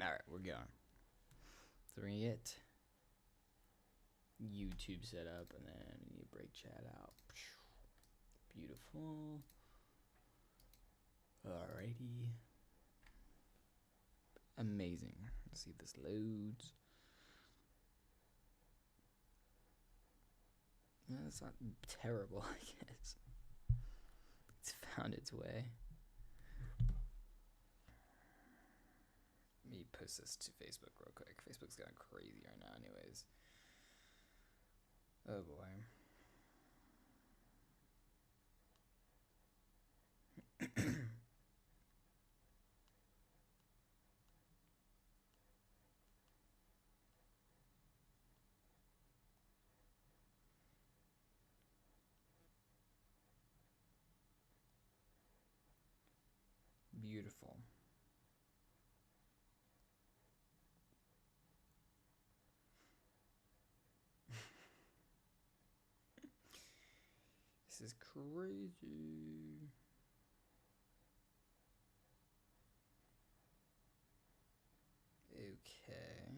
All right, we're going. So we're gonna get YouTube set up, and then we need to break chat out. Beautiful. Alrighty. Amazing. Let's see if this loads. No, it's not terrible, I guess. It's found its way. Let me post this to Facebook real quick. Facebook's going crazy right now anyways. Oh boy. Beautiful. This is crazy. Okay.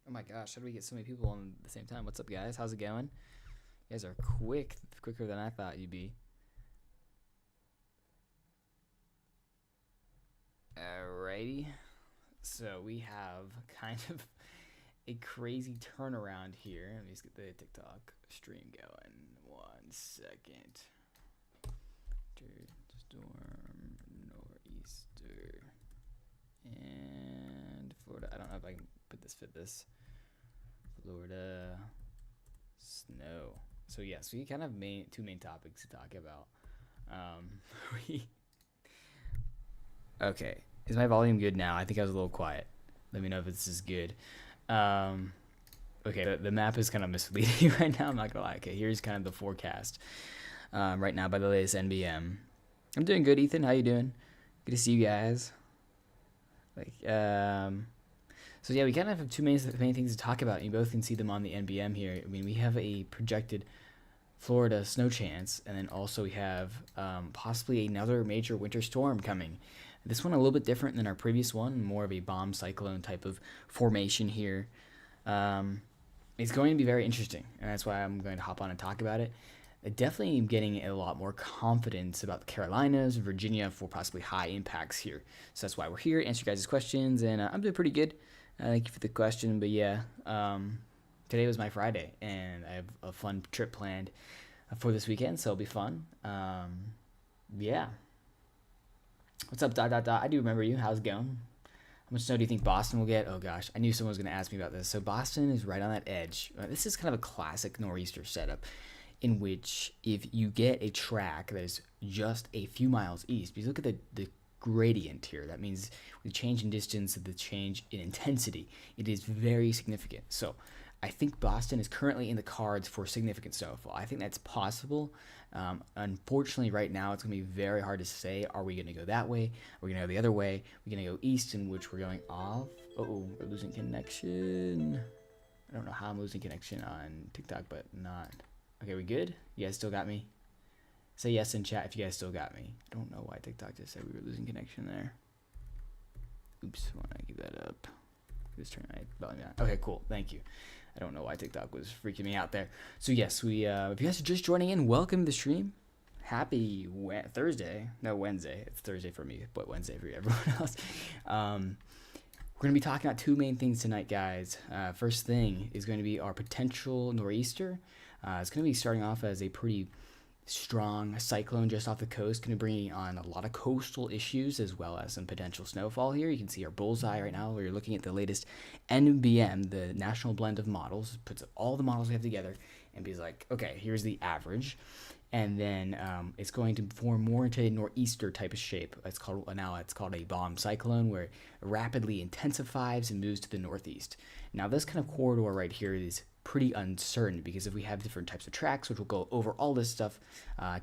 Oh my gosh, how do we get so many people on the same time? What's up, guys? How's it going? You guys are quicker than I thought you'd be. Alrighty. So we have kind of a crazy turnaround here. Let me just get the TikTok stream going. 1 second. Storm, nor'easter, and Florida. I don't know if I can fit this. Florida snow. So yes, we kind of two main topics to talk about. Okay, is my volume good now? I think I was a little quiet. Let me know if this is good. Okay, the map is kind of misleading right now. I'm not gonna lie. Okay, here's kind of the forecast right now by the latest NBM. I'm doing good, Ethan. How you doing? Good to see you guys. So yeah, we kind of have two main things to talk about. You both can see them on the NBM here. I mean, we have a projected Florida snow chance, and then also we have possibly another major winter storm coming. This one a little bit different than our previous one, more of a bomb cyclone type of formation here. It's going to be very interesting, and that's why I'm going to hop on and talk about it. I definitely am getting a lot more confidence about the Carolinas, Virginia for possibly high impacts here. So that's why we're here to answer your guys' questions, and I'm doing pretty good. Thank you for the question, but yeah, today was my Friday, and I have a fun trip planned for this weekend, so it'll be fun. Yeah. What's up, ... I do remember you. How's it going? How much snow do you think Boston will get? Oh gosh, I knew someone was going to ask me about this. So Boston is right on that edge. This is kind of a classic nor'easter setup in which if you get a track that is just a few miles east, because look at the gradient here. That means the change in distance, the change in intensity, it is very significant. So I think Boston is currently in the cards for significant snowfall. I think that's possible. Unfortunately, right now, it's going to be very hard to say. Are we going to go that way? Are we going to go the other way? We're going to go east, in which we're going off. Uh-oh, we're losing connection. I don't know how I'm losing connection on TikTok, but not. Okay, we good? You guys still got me? Say yes in chat if you guys still got me. I don't know why TikTok just said we were losing connection there. Oops, why don't I give that up? Just turn my volume down. Okay, cool. Thank you. I don't know why TikTok was freaking me out there. So yes, if you guys are just joining in, welcome to the stream. Happy Thursday. No, Wednesday. It's Thursday for me, but Wednesday for everyone else. We're going to be talking about two main things tonight, guys. First thing is going to be our potential nor'easter. It's going to be starting off as a pretty strong cyclone just off the coast, going to bring on a lot of coastal issues as well as some potential snowfall here. You can see our bullseye right now where you're looking at the latest NBM, the National Blend of Models, puts all the models we have together and be like, okay, here's the average. And then it's going to form more into a nor'easter type of shape. It's called a bomb cyclone, where it rapidly intensifies and moves to the northeast. Now this kind of corridor right here is pretty uncertain, because if we have different types of tracks, which will go over all this stuff,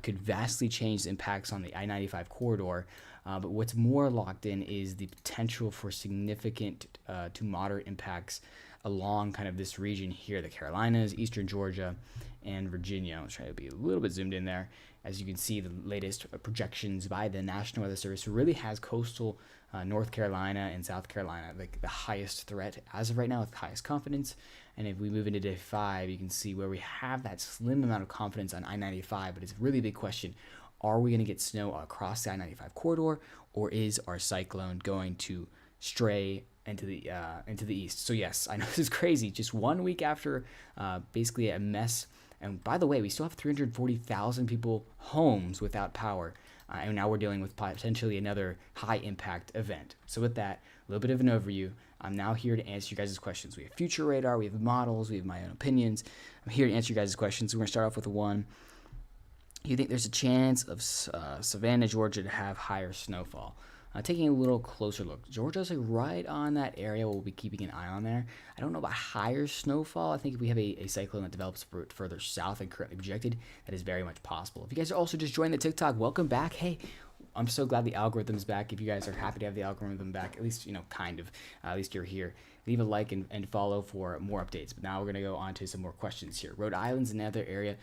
could vastly change the impacts on the I-95 corridor. But what's more locked in is the potential for significant to moderate impacts along kind of this region here, the Carolinas, eastern Georgia, and Virginia. I'll try to be a little bit zoomed in there. As you can see, the latest projections by the National Weather Service really has coastal North Carolina and South Carolina, like the highest threat as of right now with highest confidence. And if we move into day 5, you can see where we have that slim amount of confidence on I-95, but it's a really big question. Are we going to get snow across the I-95 corridor, or is our cyclone going to stray into the east? So yes, I know this is crazy. Just 1 week after basically a mess. And by the way, we still have 340,000 people homes without power. And now we're dealing with potentially another high impact event. So with that, a little bit of an overview. I'm now here to answer you guys' questions. We have future radar, we have models, we have my own opinions. I'm here to answer you guys' questions. We're going to start off with one. You think there's a chance of Savannah, Georgia to have higher snowfall? Taking a little closer look, Georgia's like right on that area. We'll be keeping an eye on there. I don't know about higher snowfall. I think if we have a cyclone that develops further south and currently projected, that is very much possible. If you guys are also just joining the TikTok, welcome back. Hey, I'm so glad the algorithm's back. If you guys are happy to have the algorithm back, at least, kind of, at least you're here. Leave a like and follow for more updates. But now we're going to go on to some more questions here. Rhode Island's another area.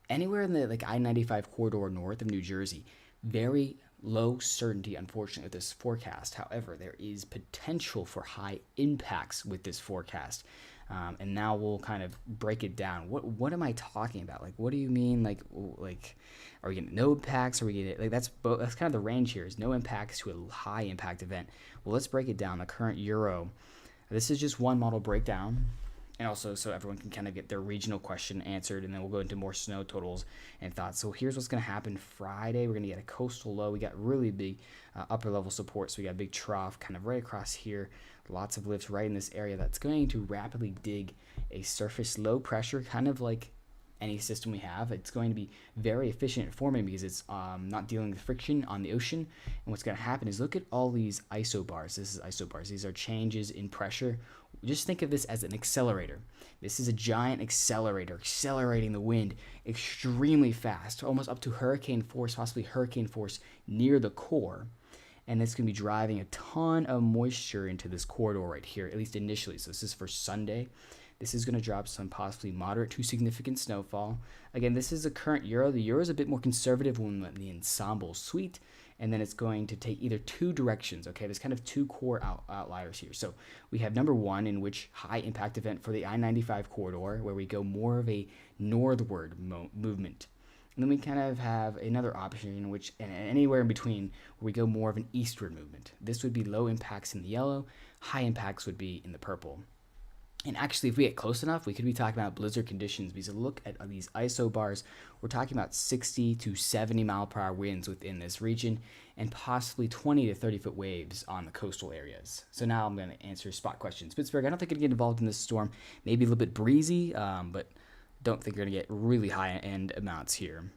Anywhere in the I-95 corridor north of New Jersey, very low certainty, unfortunately, with this forecast. However, there is potential for high impacts with this forecast. And now we'll kind of break it down. What am I talking about? Like, what do you mean? Like, are we getting no impacts? Are we getting that's kind of the range here? Is no impacts to a high impact event? Well, let's break it down. The current Euro. This is just one model breakdown. And also so everyone can kind of get their regional question answered, and then we'll go into more snow totals and thoughts. So here's what's going to happen Friday. We're going to get a coastal low. We got really big upper level support, so we got a big trough kind of right across here. Lots of lifts right in this area that's going to rapidly dig a surface low pressure, kind of like any system we have. It's going to be very efficient at forming because it's not dealing with friction on the ocean. And what's going to happen is look at all these isobars. This is isobars. These are changes in pressure. Just think of this as an accelerator. This is a giant accelerator, accelerating the wind extremely fast, almost up to hurricane force, possibly hurricane force near the core. And it's going to be driving a ton of moisture into this corridor right here, at least initially. So this is for Sunday. This is going to drop some possibly moderate to significant snowfall. Again, this is the current Euro. The Euro is a bit more conservative when the ensemble suite, and then it's going to take either two directions. Okay, there's kind of two core outliers here. So we have number one, in which high impact event for the I-95 corridor, where we go more of a northward movement. And then we kind of have another option in which, and anywhere in between, where we go more of an eastward movement. This would be low impacts in the yellow, high impacts would be in the purple. And actually, if we get close enough, we could be talking about blizzard conditions, because look at these isobars. We're talking about 60 to 70 mile per hour winds within this region, and possibly 20 to 30 foot waves on the coastal areas. So now I'm going to answer spot questions. Pittsburgh, I don't think I'm going to get involved in this storm. Maybe a little bit breezy, but don't think you're going to get really high end amounts here.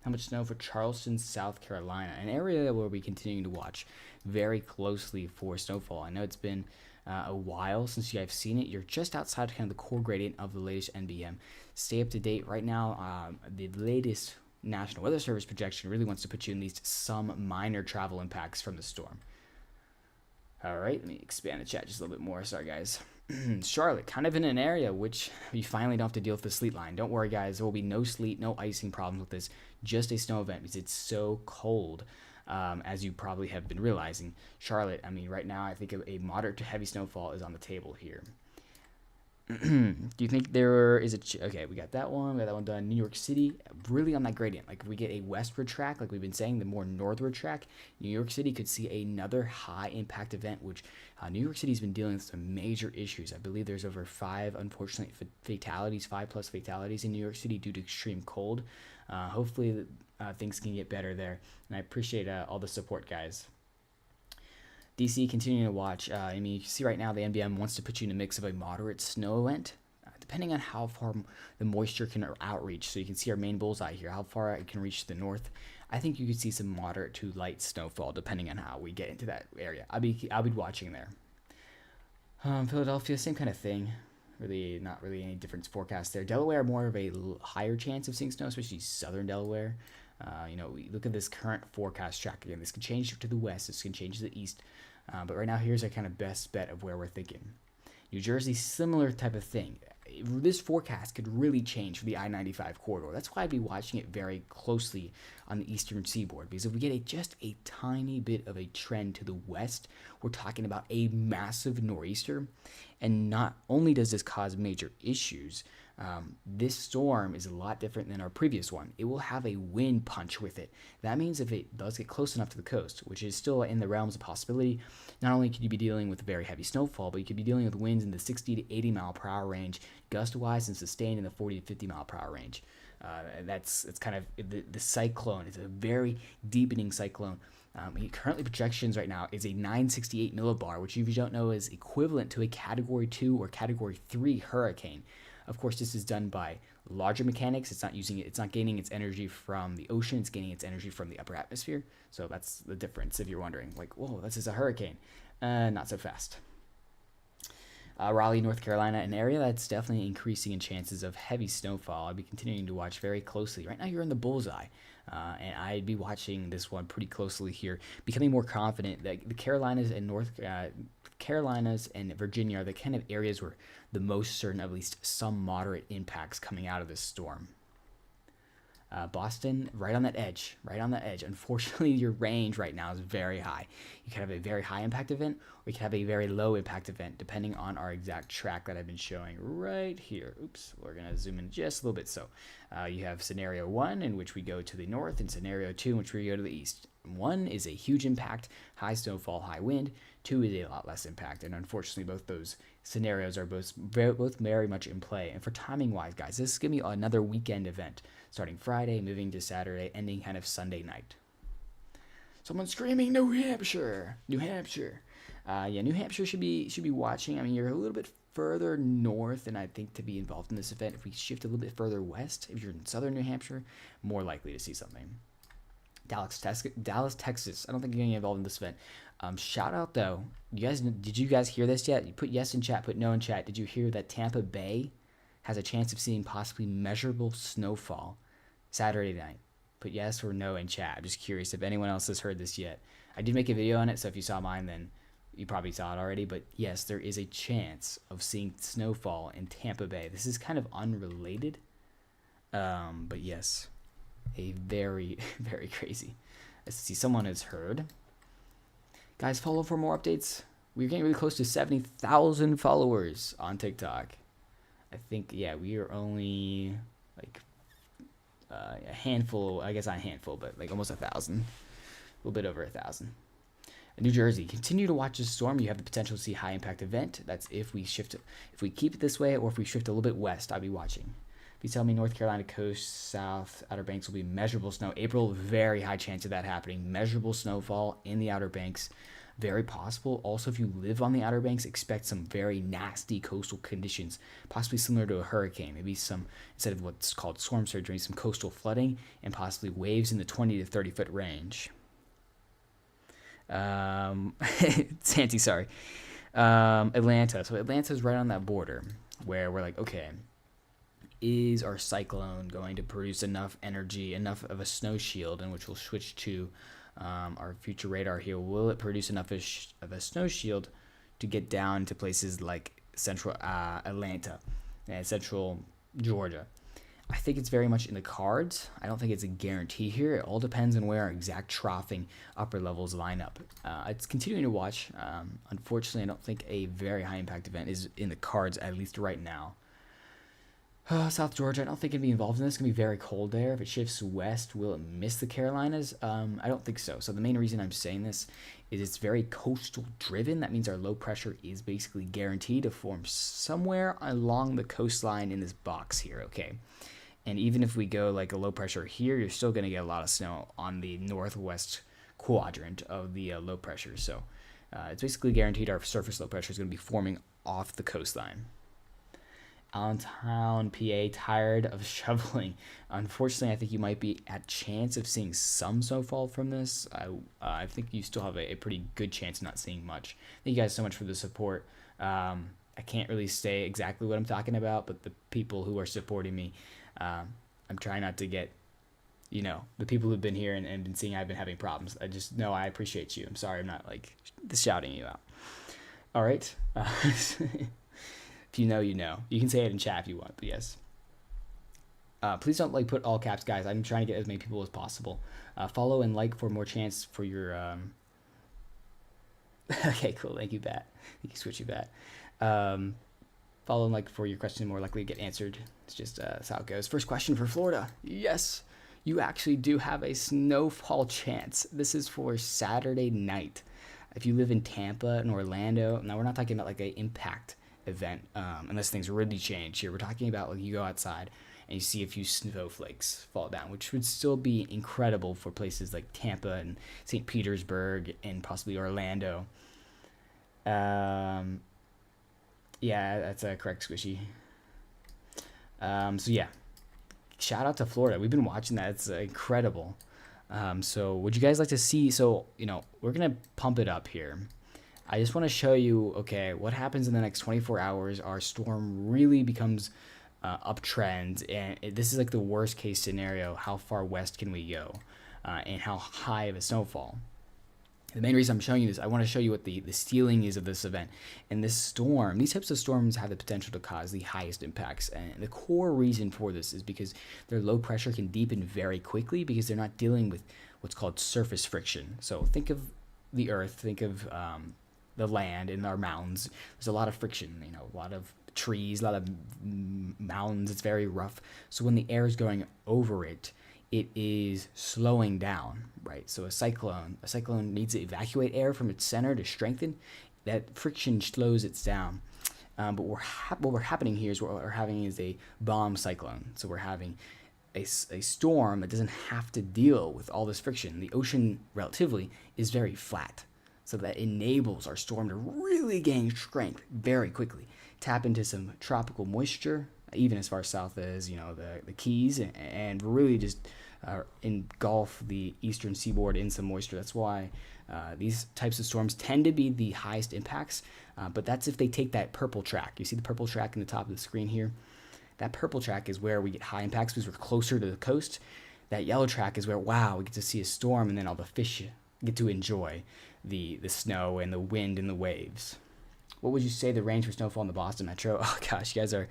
How much snow for Charleston, South Carolina? An area where we continue to watch very closely for snowfall. I know it's been a while since you guys have seen it. You're just outside kind of the core gradient of the latest NBM. Stay up to date. Right now, the latest National Weather Service projection really wants to put you in at least some minor travel impacts from the storm. All right, let me expand the chat just a little bit more. Sorry, guys. Charlotte, kind of in an area which you finally don't have to deal with the sleet line. Don't worry, guys. There will be no sleet, no icing problems with this. Just a snow event because it's so cold. As you probably have been realizing. Charlotte, I mean, right now I think a moderate to heavy snowfall is on the table here. Do you think there is okay, we got that one done. New York City, really on that gradient. Like if we get a westward track, like we've been saying, the more northward track, New York City could see another high impact event, which New York City's been dealing with some major issues. I believe there's over 5, unfortunately, 5+ fatalities in New York City due to extreme cold. Hopefully things can get better there, and I appreciate all the support, guys. DC, continuing to watch. I mean, you can see right now the NBM wants to put you in a mix of a moderate snow event, depending on how far the moisture can outreach. So you can see our main bullseye here, how far it can reach to the north. I think you could see some moderate to light snowfall, depending on how we get into that area. I'll be watching there. Philadelphia, same kind of thing. Really, not really any difference forecast there. Delaware, more of a higher chance of seeing snow, especially southern Delaware. We look at this current forecast track again. This can change to the west. This can change to the east. But right now, here's our kind of best bet of where we're thinking. New Jersey, similar type of thing. this forecast could really change for the I-95 corridor. That's why I'd be watching it very closely on the eastern seaboard, because if we get just a tiny bit of a trend to the west, we're talking about a massive nor'easter. And not only does this cause major issues, this storm is a lot different than our previous one. It will have a wind punch with it. That means if it does get close enough to the coast, which is still in the realms of possibility, not only could you be dealing with very heavy snowfall, but you could be dealing with winds in the 60 to 80 mile per hour range, gust-wise, and sustained in the 40 to 50 mile per hour range. It's kind of the cyclone. It's a very deepening cyclone. Currently projections right now is a 968 millibar, which if you don't know is equivalent to a Category 2 or Category 3 hurricane. Of course, this is done by larger mechanics. It's not gaining its energy from the ocean. It's gaining its energy from the upper atmosphere. So that's the difference. If you're wondering, like, whoa, this is a hurricane. Not so fast. Raleigh, North Carolina, an area that's definitely increasing in chances of heavy snowfall. I'll be continuing to watch very closely. Right now, you're in the bullseye, and I'd be watching this one pretty closely here, becoming more confident that the Carolinas and Virginia are the kind of areas where the most certain of at least some moderate impacts coming out of this storm. Boston, right on that edge. Unfortunately, your range right now is very high. You could have a very high impact event, or you could have a very low impact event, depending on our exact track that I've been showing right here. Oops, we're going to zoom in just a little bit. So you have scenario 1, in which we go to the north, and scenario 2, in which we go to the east. 1 is a huge impact, high snowfall, high wind. 2 is a lot less impact, and unfortunately, both those scenarios are both very much in play. And for timing-wise, guys, this is going to be another weekend event, starting Friday, moving to Saturday, ending kind of Sunday night. Someone screaming, New Hampshire! New Hampshire should be watching. I mean, you're a little bit further north, and I think to be involved in this event, if we shift a little bit further west, if you're in southern New Hampshire, more likely to see something. Dallas, Texas. I don't think you're getting involved in this event. Shout out though. Did you guys hear this yet? You put yes in chat, put no in chat. Did you hear that Tampa Bay has a chance of seeing possibly measurable snowfall Saturday night? Put yes or no in chat. I'm just curious if anyone else has heard this yet. I did make a video on it, so if you saw mine, then you probably saw it already. But yes, there is a chance of seeing snowfall in Tampa Bay. This is kind of unrelated, but yes, a very, very crazy. Let's see, someone has heard. Guys, follow for more updates. We're getting really close to 70,000 followers on TikTok. I think, yeah, we are only like a handful, I guess not a handful, but like almost 1,000. A little bit over 1,000. New Jersey, continue to watch this storm. You have the potential to see high impact event. That's if we keep it this way, or if we shift a little bit west, I'll be watching. If you tell me North Carolina coast, south, Outer Banks will be measurable snow. April, very high chance of that happening. Measurable snowfall in the Outer Banks. Very possible. Also, if you live on the Outer Banks, expect some very nasty coastal conditions, possibly similar to a hurricane. Maybe some, instead of what's called storm surge, some coastal flooding, and possibly waves in the 20 to 30 foot range. Santi, sorry. Atlanta. So Atlanta's right on that border where we're like, okay, is our cyclone going to produce enough energy, enough of a snow shield, in which we'll switch to our future radar here? Will it produce enough of a snow shield to get down to places like central Atlanta and central Georgia? I think it's very much in the cards. I don't think it's a guarantee here. It all depends on where our exact troughing upper levels line up. It's continuing to watch. Unfortunately, I don't think a very high impact event is in the cards, at least right now. South Georgia, I don't think it'd be involved in this. It's going to be very cold there. If it shifts west, will it miss the Carolinas? I don't think so. So the main reason I'm saying this is it's very coastal driven. That means our low pressure is basically guaranteed to form somewhere along the coastline in this box here, okay? And even if we go like a low pressure here, you're still going to get a lot of snow on the northwest quadrant of the low pressure. So it's basically guaranteed our surface low pressure is going to be forming off the coastline. Allentown, PA, tired of shoveling. Unfortunately, I think you might be at chance of seeing some snowfall from this. I think you still have a pretty good chance of not seeing much. Thank you guys so much for the support. I can't really say exactly what I'm talking about, but the people who are supporting me, I'm trying not to get, the people who've been here and been seeing I've been having problems. I just know I appreciate you. I'm sorry I'm not like shouting you out. All right. If you know, you know. You can say it in chat if you want, but yes. Please don't like put all caps, guys. I'm trying to get as many people as possible. Follow and like for more chance for your. Okay, cool. Thank you, Bat. Thank you, Switchy Bat. Follow and like for your question more likely to get answered. It's just that's how it goes. First question for Florida. Yes, you actually do have a snowfall chance. This is for Saturday night. If you live in Tampa and Orlando, now we're not talking about like an impact event, unless things really change here. We're talking about like you go outside and you see a few snowflakes fall down, which would still be incredible for places like Tampa and St. Petersburg and possibly Orlando. Yeah, that's correct, Squishy. So yeah, shout out to Florida. We've been watching that. It's incredible. So would you guys like to see, so, we're going to pump it up here. I just want to show you, okay, what happens in the next 24 hours. Our storm really becomes uptrend, and this is like the worst case scenario. How far west can we go, and how high of a snowfall? The main reason I'm showing you this, I want to show you what the ceiling is of this event. And this storm, these types of storms have the potential to cause the highest impacts. And the core reason for this is because their low pressure can deepen very quickly because they're not dealing with what's called surface friction. So think of the earth, think of the land and our mountains. There's a lot of friction, a lot of trees, a lot of mountains. It's very rough. So when the air is going over it, it is slowing down, right? So a cyclone needs to evacuate air from its center to strengthen. That friction slows it down. But what we're happening here is what we're having is a bomb cyclone. So we're having a storm that doesn't have to deal with all this friction. The ocean, relatively, is very flat. So that enables our storm to really gain strength very quickly. Tap into some tropical moisture, even as far south as, the Keys, and really just engulf the eastern seaboard in some moisture. That's why these types of storms tend to be the highest impacts, but that's if they take that purple track. You see the purple track in the top of the screen here? That purple track is where we get high impacts because we're closer to the coast. That yellow track is where, wow, we get to see a storm, and then all the fish get to enjoy the snow and the wind and the waves. What would you say the range for snowfall in the Boston Metro? Oh gosh, you guys are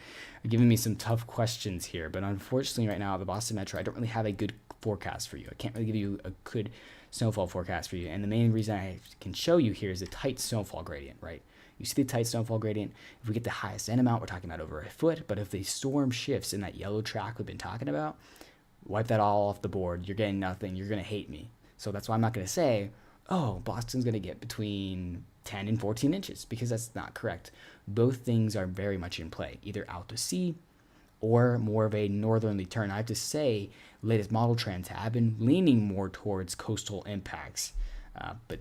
giving me some tough questions here, but unfortunately right now, the Boston Metro, I don't really have a good forecast for you. I can't really give you a good snowfall forecast for you, and the main reason I can show you here is the tight snowfall gradient, right? You see the tight snowfall gradient? If we get the highest end amount, we're talking about over a foot, but if the storm shifts in that yellow track we've been talking about, wipe that all off the board. You're getting nothing. You're going to hate me. So that's why I'm not going to say, oh, Boston's going to get between 10 and 14 inches, because that's not correct. Both things are very much in play, either out to sea or more of a northerly turn. I have to say, latest model trends have been leaning more towards coastal impacts, but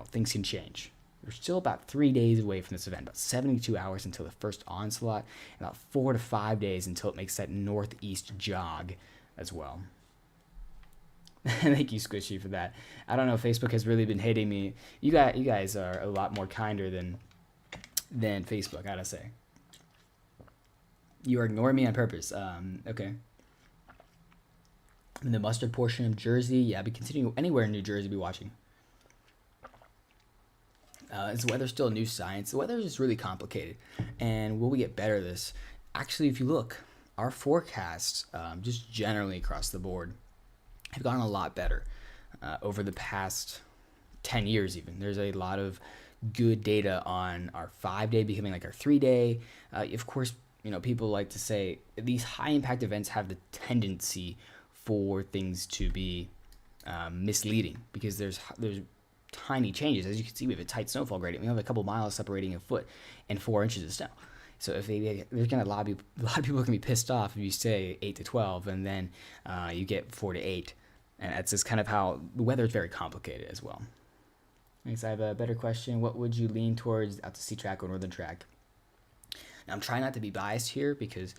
things can change. We're still about 3 days away from this event, about 72 hours until the first onslaught, and about 4 to 5 days until it makes that northeast jog as well. Thank you, Squishy, for that. I don't know, Facebook has really been hating me. You guys are a lot more kinder than Facebook, I gotta say. You are ignoring me on purpose. Okay. In the mustard portion of Jersey, yeah, I'll be continuing anywhere in New Jersey, be watching. Is the weather still new science? The weather is just really complicated. And will we get better at this? Actually, if you look, our forecasts, just generally across the board, have gotten a lot better over the past 10 years even. There's a lot of good data on our 5-day becoming like our 3-day. Of course, people like to say these high impact events have the tendency for things to be misleading because there's tiny changes. As you can see, we have a tight snowfall gradient. We have a couple miles separating a foot and 4 inches of snow. So if there's gonna a lot of people can be pissed off if you say 8 to 12 and then you get 4 to 8, and that's just kind of how the weather is very complicated as well. Next, I have a better question. What would you lean towards, out to sea track or northern track? Now, I'm trying not to be biased here because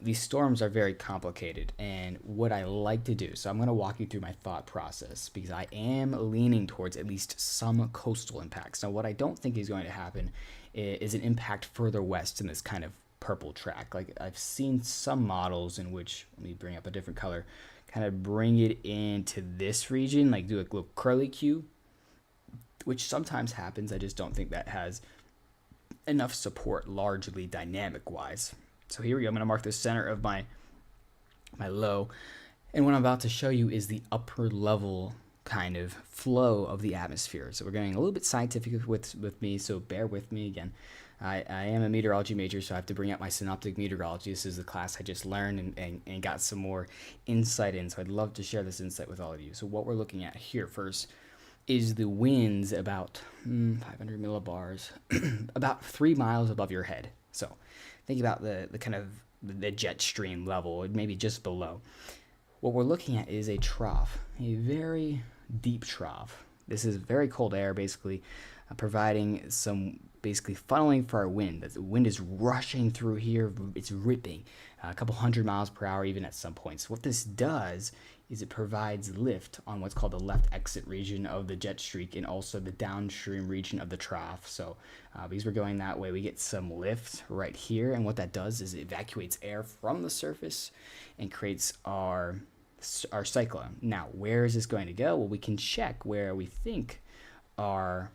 these storms are very complicated, and what I like to do, so I'm going to walk you through my thought process because I am leaning towards at least some coastal impacts. Now, what I don't think is going to happen is an impact further west in this kind of purple track. Like I've seen some models in which, let me bring up a different color, kind of bring it into this region, like do a little curly Q, which sometimes happens. I just don't think that has enough support largely dynamic wise. So here we go. I'm going to mark the center of my low. And what I'm about to show you is the upper level kind of flow of the atmosphere. So we're getting a little bit scientific with me, so bear with me again. I am a meteorology major, so I have to bring up my synoptic meteorology. This is the class I just learned and got some more insight in. So I'd love to share this insight with all of you. So what we're looking at here first is the winds about 500 millibars, about 3 miles above your head. So think about the kind of the jet stream level, maybe just below. What we're looking at is a trough, a very deep trough. This is very cold air, basically providing some basically funneling for our wind. The wind is rushing through here. It's ripping a couple hundred miles per hour even at some points. What this does is it provides lift on what's called the left exit region of the jet streak and also the downstream region of the trough. So because we're going that way, we get some lift right here. And what that does is it evacuates air from the surface and creates our cyclone. Now, where is this going to go? Well, we can check where we think our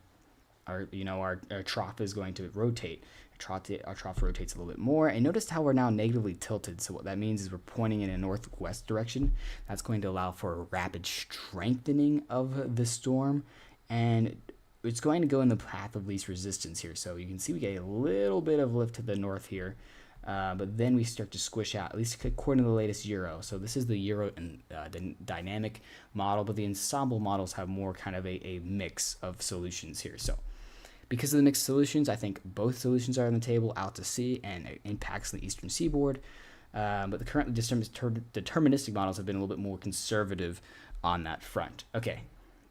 trough is going to rotate. Our trough rotates a little bit more, and notice how we're now negatively tilted. So what that means is we're pointing in a northwest direction. That's going to allow for a rapid strengthening of the storm, and it's going to go in the path of least resistance here. So you can see we get a little bit of lift to the north here, but then we start to squish out, at least according to the latest Euro. So this is the Euro and the dynamic model, but the ensemble models have more kind of a mix of solutions here. So because of the mixed solutions, I think both solutions are on the table out to sea and it impacts the eastern seaboard. But the currently deterministic models have been a little bit more conservative on that front. Okay,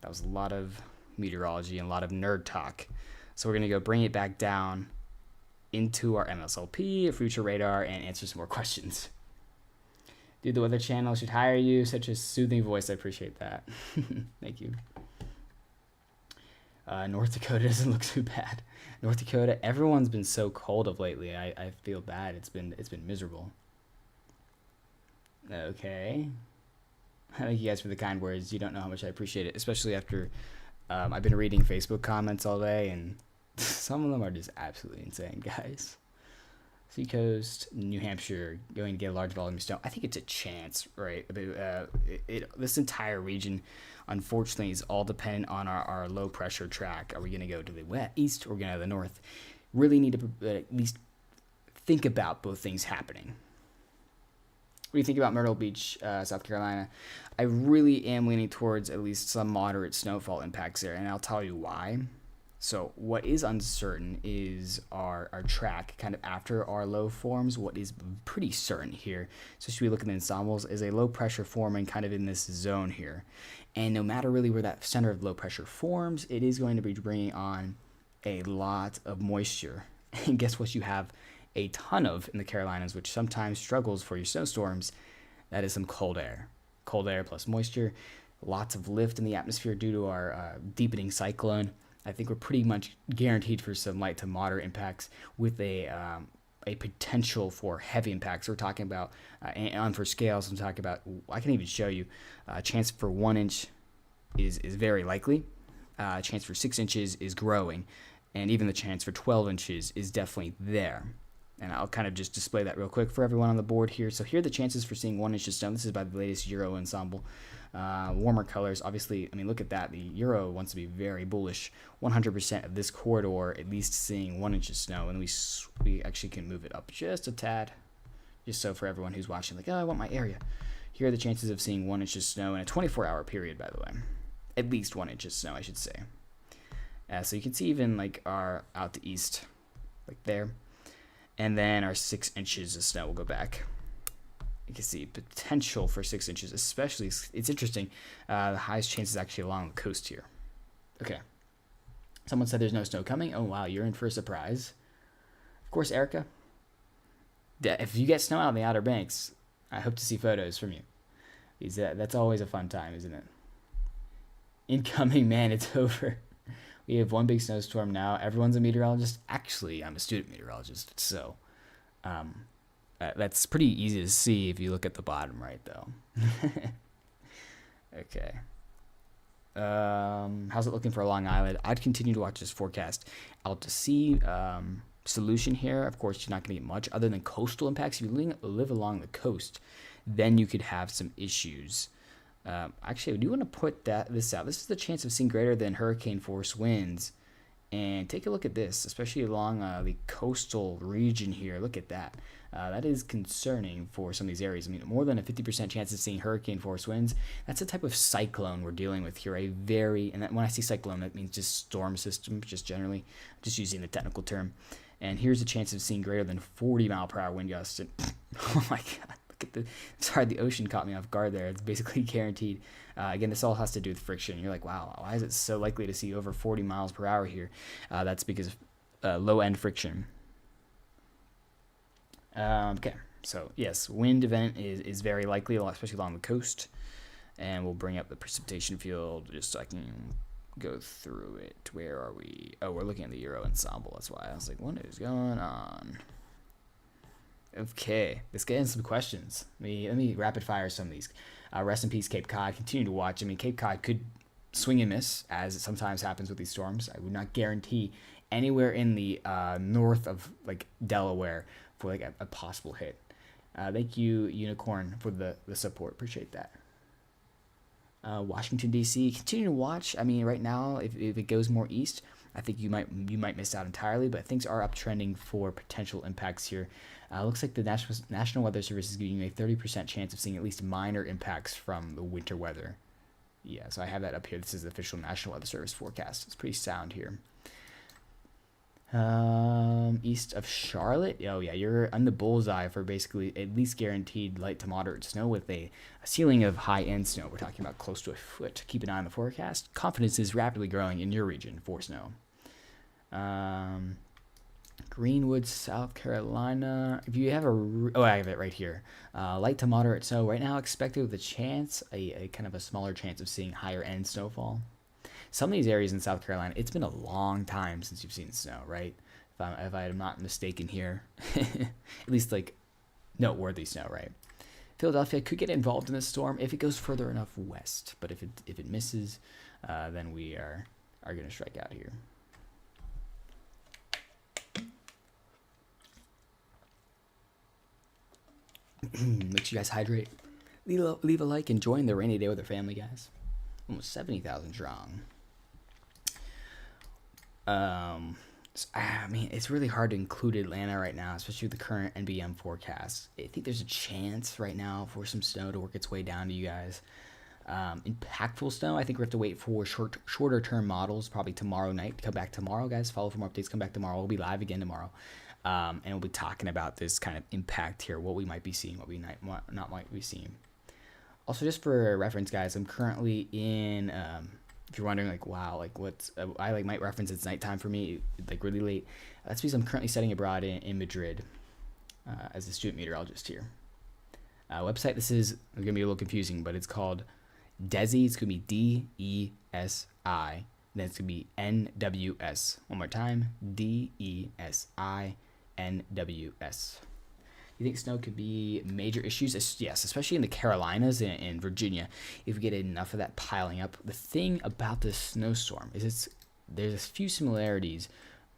that was a lot of meteorology and a lot of nerd talk. So we're going to go bring it back down into our MSLP, future radar, and answer some more questions. Dude, the Weather Channel should hire you. Such a soothing voice. I appreciate that. Thank you. North Dakota doesn't look too bad. North Dakota, everyone's been so cold of lately. I feel bad. It's been miserable. Okay. Thank you guys for the kind words. You don't know how much I appreciate it, especially after I've been reading Facebook comments all day, and some of them are just absolutely insane, guys. Seacoast, New Hampshire, going to get a large volume of snow. I think it's a chance, right? This entire region, unfortunately, is all dependent on our low pressure track. Are we going to go to the east or are we going to go to the north? Really need to at least think about both things happening. What do you think about Myrtle Beach, South Carolina? I really am leaning towards at least some moderate snowfall impacts there, and I'll tell you why. So what is uncertain is our track kind of after our low forms. What is pretty certain here, so should we look at the ensembles, is a low pressure forming kind of in this zone here. And no matter really where that center of low pressure forms, it is going to be bringing on a lot of moisture. And guess what you have a ton of in the Carolinas, which sometimes struggles for your snowstorms? That is some cold air. Cold air plus moisture, lots of lift in the atmosphere due to our deepening cyclone. I think we're pretty much guaranteed for some light to moderate impacts with a potential for heavy impacts. We're talking about, on for scales, I'm talking about, I can even show you, chance for 1 inch is very likely. Chance for 6 inches is growing. And even the chance for 12 inches is definitely there. And I'll kind of just display that real quick for everyone on the board here. So here are the chances for seeing 1 inch of snow. This is by the latest Euro ensemble. Warmer colors, obviously, I mean, look at that. The Euro wants to be very bullish. 100% of this corridor, at least seeing 1 inch of snow. And we actually can move it up just a tad, just so for everyone who's watching, like, oh, I want my area. Here are the chances of seeing 1 inch of snow in a 24-hour period, by the way. At least 1 inch of snow, I should say. So you can see even like our out to east, like there. And then our 6 inches of snow will go back. You can see potential for 6 inches, especially, it's interesting, the highest chance is actually along the coast here. Okay. Someone said there's no snow coming. Oh, wow, you're in for a surprise. Of course, Erica. If you get snow out on the Outer Banks, I hope to see photos from you. Because that's always a fun time, isn't it? Incoming, man, it's over. We have one big snowstorm now. Everyone's a meteorologist. Actually, I'm a student meteorologist, so that's pretty easy to see if you look at the bottom right, though. Okay. How's it looking for Long Island? I'd continue to watch this forecast out to sea. solution here. Of course, you're not going to get much other than coastal impacts. If you live along the coast, then you could have some issues. Actually, I do want to put this out. This is the chance of seeing greater than hurricane force winds. And take a look at this, especially along the coastal region here. Look at that. That is concerning for some of these areas. I mean, more than a 50% chance of seeing hurricane force winds. That's the type of cyclone we're dealing with here. And when I say cyclone, that means just storm system, just generally, just using the technical term. And here's a chance of seeing greater than 40 mile per hour wind gusts. Oh my God. Sorry, the ocean caught me off guard there. It's basically guaranteed. Again, this all has to do with friction. You're like, wow, why is it so likely to see over 40 miles per hour here? That's because of low-end friction. Okay, so yes, wind event is very likely, especially along the coast. And we'll bring up the precipitation field just so I can go through it. Where are we? Oh, we're looking at the Euro ensemble. That's why I was like, what is going on? Okay, let's get into some questions. Let me rapid fire some of these. Rest in peace, Cape Cod. Continue to watch. I mean, Cape Cod could swing and miss, as it sometimes happens with these storms. I would not guarantee anywhere in the north of like Delaware for like a possible hit. Thank you, Unicorn, for the support. Appreciate that. Washington D.C. Continue to watch. I mean, right now, if it goes more east, I think you might miss out entirely, but things are uptrending for potential impacts here. Looks like the National Weather Service is giving you a 30% chance of seeing at least minor impacts from the winter weather. Yeah, so I have that up here. This is the official National Weather Service forecast. It's pretty sound here. East of Charlotte. Oh yeah, you're on the bullseye for basically at least guaranteed light to moderate snow with a ceiling of high-end snow. We're talking about close to a foot. Keep an eye on the forecast. Confidence is rapidly growing in your region for snow. Greenwood, South Carolina. If you have I have it right here. Light to moderate snow right now expected with a kind of a smaller chance of seeing higher end snowfall. Some of these areas in South Carolina, it's been a long time since you've seen snow, right? If I am not mistaken here, at least like noteworthy snow, right? Philadelphia could get involved in this storm if it goes further enough west, but if it misses, then we are going to strike out here. Make sure you guys hydrate. Leave a like. Enjoying the rainy day with your family, guys. Almost 70,000 strong. I mean, it's really hard to include Atlanta right now, especially with the current NBM forecast. I think there's a chance right now for some snow to work its way down to you guys. Impactful snow, I think we have to wait for shorter term models, probably tomorrow night. Come back tomorrow, guys. Follow for more updates. Come back tomorrow. We'll be live again tomorrow. And we'll be talking about this kind of impact here, what we might be seeing, what we not might be seeing. Also, just for reference, guys, I'm currently in, if you're wondering, like, wow, like, what's, I, like, might reference it's nighttime for me, like, really late. That's because I'm currently studying abroad in Madrid as a student meteorologist here. Website, this is going to be a little confusing, but it's called DESI. It's going to be D-E-S-I. Then it's going to be N-W-S. One more time, D-E-S-I-N-W-S. You think snow could be major issues? Yes, especially in the Carolinas and Virginia. If we get enough of that piling up. The thing about this snowstorm is there's a few similarities.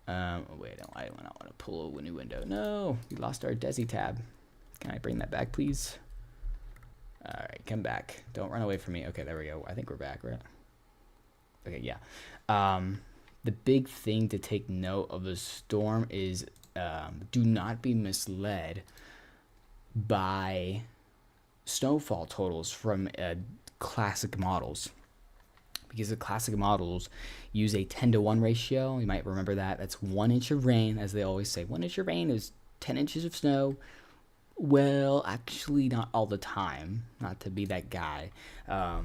Wait, I don't want to pull a new window. No, we lost our DESI tab. Can I bring that back, please? All right, come back. Don't run away from me. Okay, there we go. I think we're back, right? Okay, yeah. The big thing to take note of the storm is do not be misled by snowfall totals from classic models, because the classic models use a 10-to-1 ratio. You might remember that. That's 1 inch of rain, as they always say. 1 inch of rain is 10 inches of snow. Well, actually, not all the time. Not to be that guy. But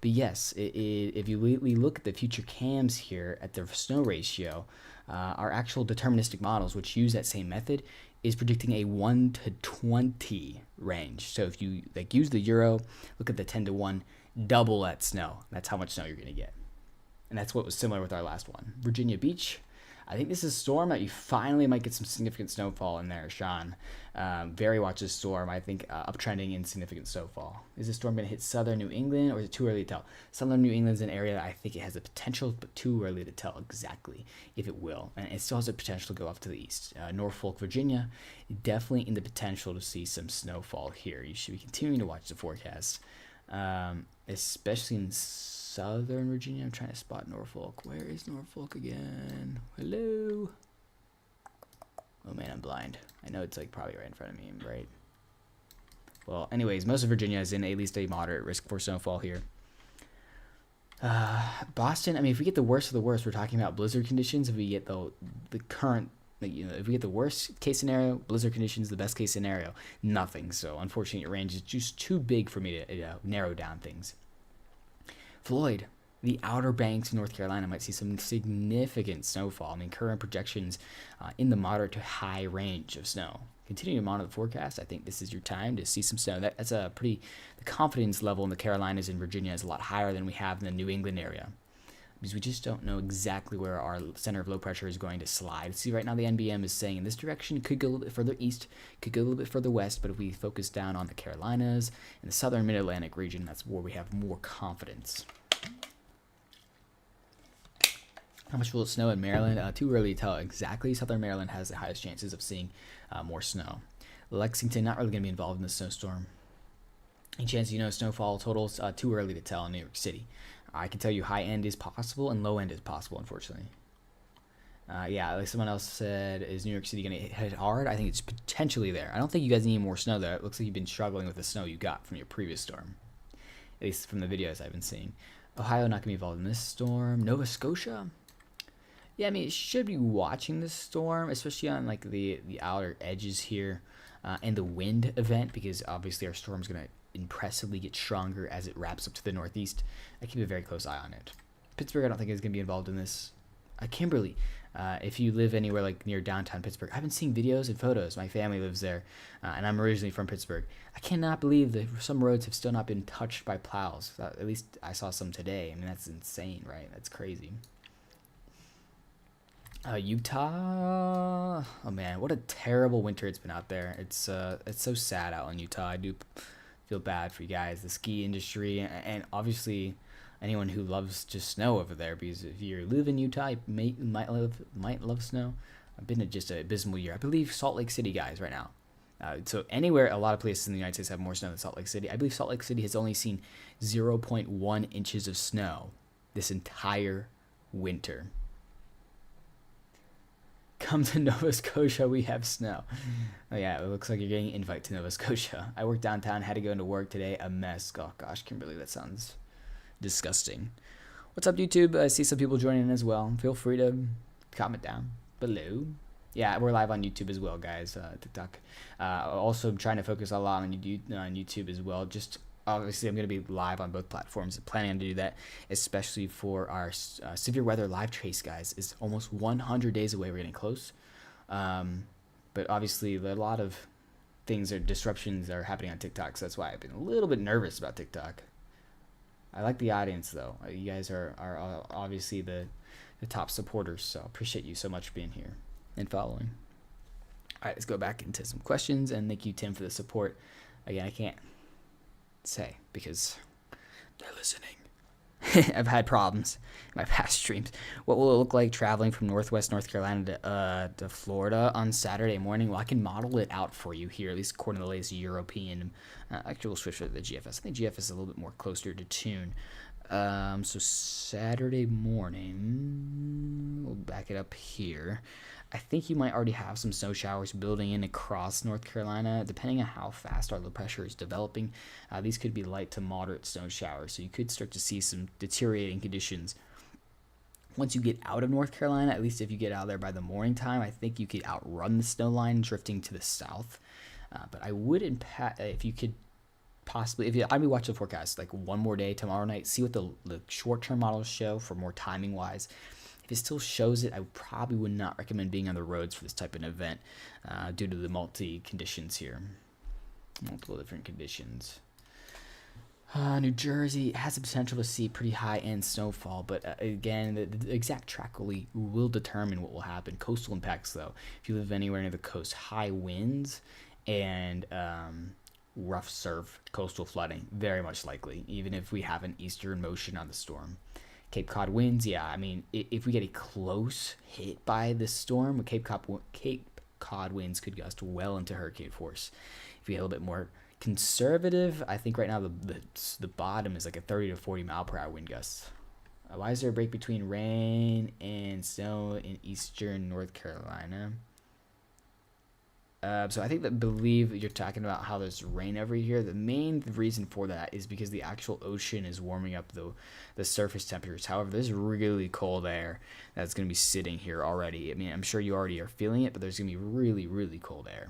yes, if we look at the future cams here at the snow ratio, our actual deterministic models, which use that same method, is predicting a 1 to 20 range. So if you use the Euro, look at the 10-to-1, double that snow. That's how much snow you're going to get. And that's what was similar with our last one. Virginia Beach, I think this is a storm that you finally might get some significant snowfall in there, Sean. Very watch this storm. I think uptrending in significant snowfall. Is this storm going to hit southern New England, or is it too early to tell? Southern New England is an area that I think it has the potential, but too early to tell exactly if it will. And it still has the potential to go off to the east. Norfolk, Virginia, definitely in the potential to see some snowfall here. You should be continuing to watch the forecast, especially in southern Virginia. I'm trying to spot Norfolk. Where is Norfolk again? Hello? Oh man, I'm blind. I know it's like probably right in front of me, right? Well, anyways, most of Virginia is in at least a moderate risk for snowfall here. Boston, I mean, if we get the worst of the worst, we're talking about blizzard conditions. If we get the current, if we get the worst case scenario, blizzard conditions, the best case scenario, nothing. So unfortunately, your range is just too big for me to narrow down things. Floyd, the Outer Banks of North Carolina might see some significant snowfall. I mean, current projections in the moderate to high range of snow. Continue to monitor the forecast. I think this is your time to see some snow. That's a pretty, the confidence level in the Carolinas and Virginia is a lot higher than we have in the New England area, because we just don't know exactly where our center of low pressure is going to slide. See, right now the NBM is saying in this direction, it could go a little bit further east, could go a little bit further west, but if we focus down on the Carolinas and the southern mid-Atlantic region, that's where we have more confidence. How much will it snow in Maryland? Too early to tell exactly. Southern Maryland has the highest chances of seeing more snow. Lexington, not really going to be involved in the snowstorm. Any chance snowfall totals? Too early to tell in New York City. I can tell you high end is possible and low end is possible, unfortunately. Yeah, like someone else said, is New York City going to hit hard? I think it's potentially there. I don't think you guys need more snow there. It looks like you've been struggling with the snow you got from your previous storm, at least from the videos I've been seeing. Ohio not going to be involved in this storm. Nova Scotia? Yeah, I mean, it should be watching this storm, especially on like the outer edges here, and the wind event, because obviously our storm's going to impressively get stronger as it wraps up to the northeast. I keep a very close eye on it. Pittsburgh, I don't think is going to be involved in this. Kimberly, if you live anywhere like near downtown Pittsburgh, I've been seeing videos and photos. My family lives there, and I'm originally from Pittsburgh. I cannot believe that some roads have still not been touched by plows. At least I saw some today. I mean, that's insane, right? That's crazy. Utah, oh man, what a terrible winter it's been out there. It's so sad out in Utah. I do feel bad for you guys, the ski industry, and obviously anyone who loves just snow over there, because if you live in Utah, you might love snow. I've been to just an abysmal year. I believe Salt Lake City, guys, right now. So anywhere, a lot of places in the United States have more snow than Salt Lake City. I believe Salt Lake City has only seen 0.1 inches of snow this entire winter. Come to Nova Scotia, we have snow. Oh yeah, it looks like you're getting an invite to Nova Scotia. I work downtown, had to go into work today, a mess. Oh gosh, Kimberly, that sounds disgusting. What's up, YouTube? I see some people joining in as well. Feel free to comment down below. Yeah, we're live on YouTube as well, guys. TikTok. Also, I'm trying to focus a lot on YouTube as well. Just obviously, I'm going to be live on both platforms. I'm planning on to do that, especially for our severe weather live trace, guys. It's almost 100 days away. We're getting close. But obviously, a lot of things or disruptions are happening on TikTok, so that's why I've been a little bit nervous about TikTok. I like the audience, though. You guys are obviously the top supporters, so appreciate you so much for being here and following. All right, let's go back into some questions, and thank you, Tim, for the support. Again, I can't say because they're listening. I've had problems in my past streams. What will it look like traveling from Northwest North Carolina to Florida on Saturday morning? Well, I can model it out for you here, at least according to the latest European. Actually, we'll switch to the GFS. I think GFS is a little bit more closer to tune. So Saturday morning, we'll back it up here. I think you might already have some snow showers building in across North Carolina, depending on how fast our low pressure is developing. These could be light to moderate snow showers, so you could start to see some deteriorating conditions. Once you get out of North Carolina, at least if you get out there by the morning time, I think you could outrun the snow line drifting to the south. But I wouldn't, if you could possibly, I'd be watching the forecast like one more day tomorrow night, see what the short-term models show for more timing-wise. If it still shows it, I probably would not recommend being on the roads for this type of event due to the multiple different conditions. New Jersey has the potential to see pretty high-end snowfall, but again, the exact track will determine what will happen. Coastal impacts, though, if you live anywhere near the coast, high winds and rough surf, coastal flooding, very much likely, even if we have an eastern motion on the storm. Cape Cod winds, yeah, I mean, if we get a close hit by this storm, Cape Cod winds could gust well into hurricane force. If we get a little bit more conservative, I think right now the bottom is like a 30 to 40 mile per hour wind gusts. Why is there a break between rain and snow in eastern North Carolina? So I think that believe you're talking about how there's rain every year. The main reason for that is because the actual ocean is warming up the surface temperatures. However, there's really cold air that's going to be sitting here already. I mean, I'm sure you already are feeling it, but there's going to be really, really cold air.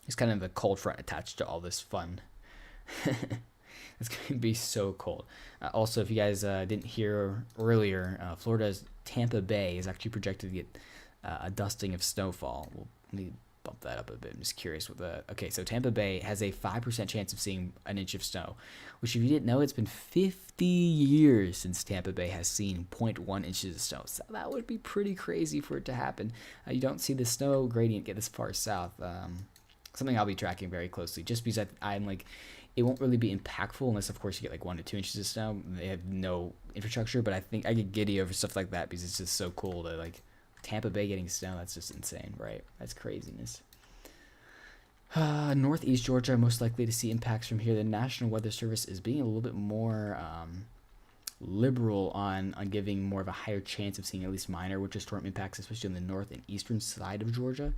It's kind of a cold front attached to all this fun. It's going to be so cold. Also, if you guys didn't hear earlier, Florida's Tampa Bay is actually projected to get a dusting of snowfall. Let me bump that up a bit. I'm just curious with that. Okay, so Tampa Bay has a 5% chance of seeing an inch of snow, which if you didn't know, it's been 50 years since Tampa Bay has seen 0.1 inches of snow. So that would be pretty crazy for it to happen. You don't see the snow gradient get this far south. Something I'll be tracking very closely, just because I'm like, it won't really be impactful unless, of course, you get like 1 to 2 inches of snow. They have no infrastructure, but I think I get giddy over stuff like that because it's just so cool to like Tampa Bay getting snow. That's just insane, right? That's craziness. Northeast Georgia, most likely to see impacts from here. The National Weather Service is being a little bit more liberal on giving more of a higher chance of seeing at least minor winter storm impacts, especially on the north and eastern side of Georgia.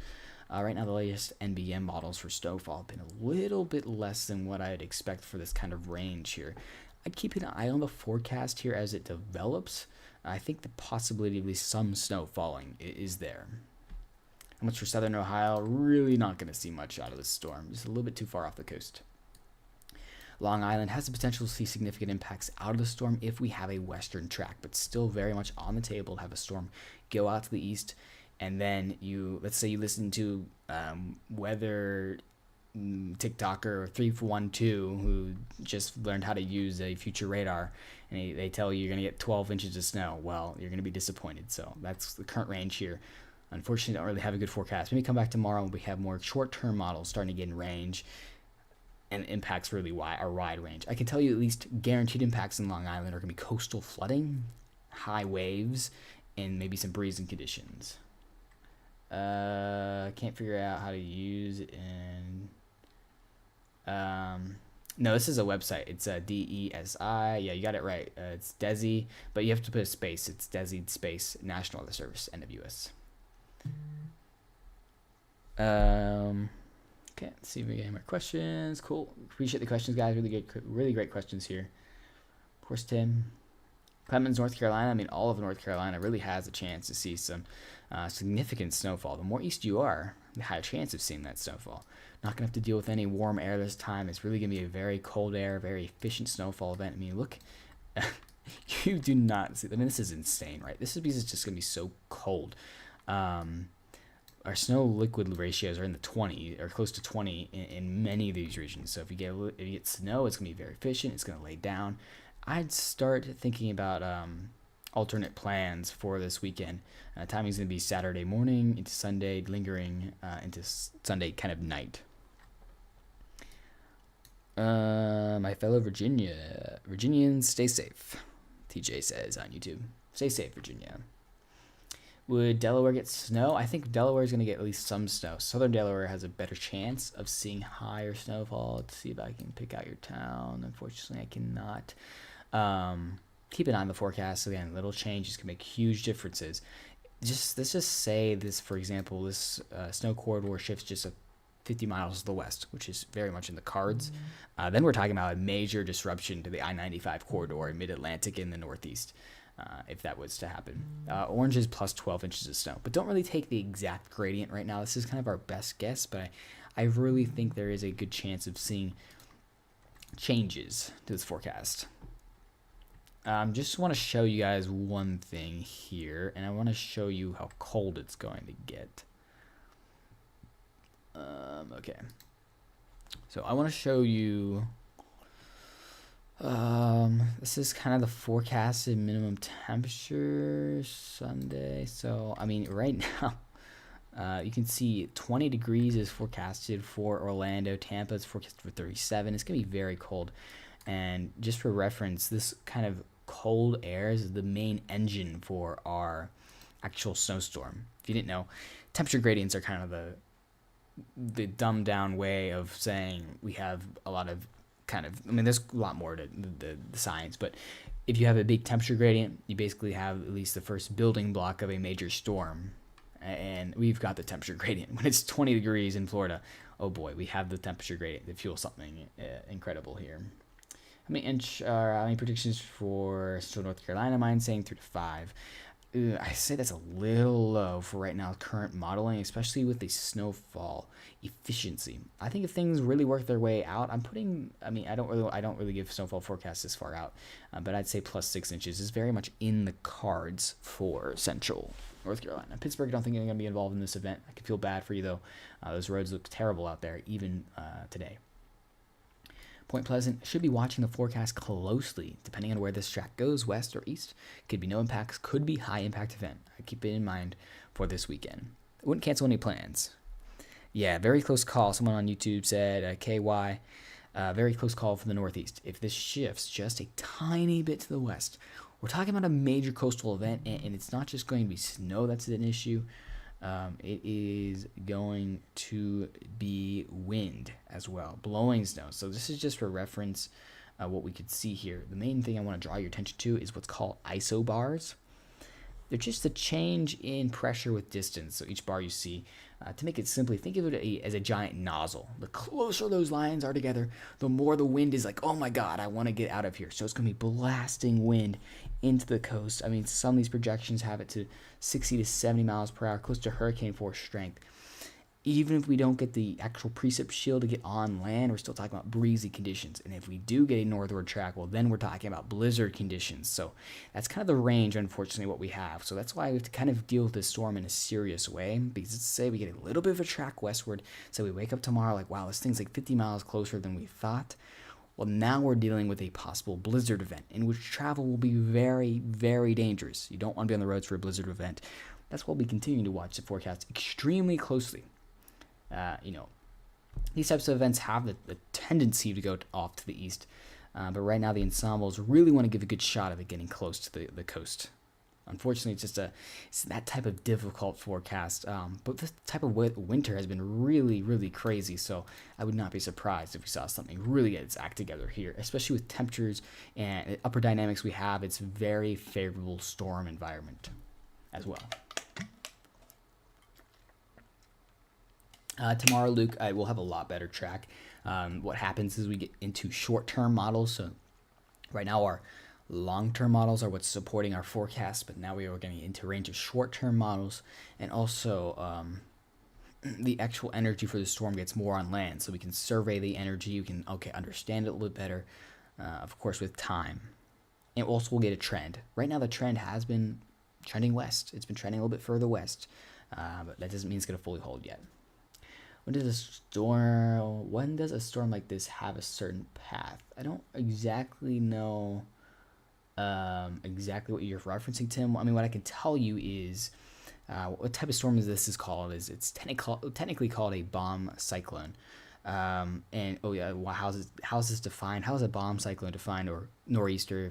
Right now, the latest NBM models for snowfall have been a little bit less than what I'd expect for this kind of range here. I'd keep an eye on the forecast here as it develops. I think the possibility of at least some snow falling is there. How much for southern Ohio? Really not going to see much out of this storm. Just a little bit too far off the coast. Long Island has the potential to see significant impacts out of the storm if we have a western track, but still very much on the table to have a storm go out to the east. And then let's say you listen to weather TikToker 312 who just learned how to use a future radar, and they tell you you're going to get 12 inches of snow. Well, you're going to be disappointed. So that's the current range here. Unfortunately, don't really have a good forecast. Maybe come back tomorrow when we have more short-term models starting to get in range and impacts really wide range. I can tell you at least guaranteed impacts in Long Island are going to be coastal flooding, high waves, and maybe some breezing conditions. Can't figure out how to use it in. No, this is a website. It's a DESI. Yeah, you got it right. It's DESI, but you have to put a space. It's DESI space National Weather Service NWS. Okay, let's see if we get any more questions. Cool. Appreciate the questions, guys. Really great questions here. Of course, Tim. Clemens, North Carolina. I mean, all of North Carolina really has a chance to see some significant snowfall. The more east you are, the higher chance of seeing that snowfall. Not going to have to deal with any warm air this time. It's really going to be a very cold air, very efficient snowfall event. I mean, look, you do not see. I mean, this is insane, right? This is because it's just going to be so cold. Our snow liquid ratios are in the 20 or close to 20 in many of these regions. So if you get snow, it's going to be very efficient. It's going to lay down. I'd start thinking about alternate plans for this weekend. Timing is going to be Saturday morning into Sunday, lingering into Sunday kind of night. My fellow Virginians, stay safe. TJ says on YouTube. Stay safe, Virginia. Would Delaware get snow? I think Delaware is going to get at least some snow. Southern Delaware has a better chance of seeing higher snowfall. Let's see if I can pick out your town. Unfortunately, I cannot. Keep an eye on the forecast. Again, little changes can make huge differences. Let's just say this, for example, this snow corridor shifts just 50 miles to the west, which is very much in the cards. Then we're talking about a major disruption to the I-95 corridor in mid-Atlantic in the northeast. If that was to happen. Orange is plus 12 inches of snow, but don't really take the exact gradient right now. This is kind of our best guess, but I really think there is a good chance of seeing changes to this forecast. Just want to show you guys one thing here, and I want to show you how cold it's going to get. Okay. So I want to show you This is kind of the forecasted minimum temperature Sunday. So, I mean, right now, you can see 20 degrees is forecasted for Orlando. Tampa is forecasted for 37. It's going to be very cold. And just for reference, this kind of cold air is the main engine for our actual snowstorm. If you didn't know, temperature gradients are kind of the dumbed down way of saying we have a lot of I mean, there's a lot more to the science, but if you have a big temperature gradient, you basically have at least the first building block of a major storm. And we've got the temperature gradient. When it's 20 degrees in Florida, oh boy, we have the temperature gradient to fuel something incredible here. How many predictions for Central North Carolina? Mine saying 3 to 5. I say that's a little low for right now, current modeling, especially with the snowfall efficiency. I think if things really work their way out, I don't really give snowfall forecasts this far out, but I'd say plus 6 inches is very much in the cards for Central North Carolina. Pittsburgh, I don't think they're going to be involved in this event. I could feel bad for you though. Those roads look terrible out there, even today. Point Pleasant should be watching the forecast closely, depending on where this track goes, west or east. Could be no impacts, could be high impact event. I keep it in mind for this weekend. I wouldn't cancel any plans. Yeah, very close call. Someone on YouTube said, KY, very close call for the Northeast. If this shifts just a tiny bit to the west, we're talking about a major coastal event, and it's not just going to be snow that's an issue. It is going to be wind as well, blowing snow. So this is just for reference what we could see here. The main thing I want to draw your attention to is what's called isobars. They're just a change in pressure with distance. So each bar you see, to make it simply, think of it as a giant nozzle. The closer those lines are together, the more the wind is like, oh my God, I want to get out of here. So it's going to be blasting wind into the coast. I mean, some of these projections have it to 60 to 70 miles per hour, close to hurricane force strength. Even if we don't get the actual precip shield to get on land, we're still talking about breezy conditions. And if we do get a northward track, well, then we're talking about blizzard conditions. So that's kind of the range, unfortunately, what we have. So that's why we have to kind of deal with this storm in a serious way. Because let's say we get a little bit of a track westward. So we wake up tomorrow like, wow, this thing's like 50 miles closer than we thought. Well, now we're dealing with a possible blizzard event in which travel will be very, very dangerous. You don't want to be on the roads for a blizzard event. That's why we continue to watch the forecast extremely closely. These types of events have the tendency to go off to the east, but right now the ensembles really want to give a good shot of it getting close to the coast. Unfortunately, it's that type of difficult forecast, but this type of winter has been really, really crazy, so I would not be surprised if we saw something really get its act together here, especially with temperatures and upper dynamics we have. It's very favorable storm environment as well. Tomorrow, Luke, I will have a lot better track. What happens is we get into short-term models. So right now our long-term models are what's supporting our forecast, but now we are getting into a range of short-term models. And also the actual energy for the storm gets more on land. So we can survey the energy. You can, understand it a little bit better, of course, with time. And also we'll get a trend. Right now the trend has been trending west. It's been trending a little bit further west, but that doesn't mean it's going to fully hold yet. When does a storm like this have a certain path? I don't exactly know exactly what you're referencing, Tim. I mean, what I can tell you is what type of storm is called. It's technically called a bomb cyclone. How's this defined? How is a bomb cyclone defined, or nor'easter?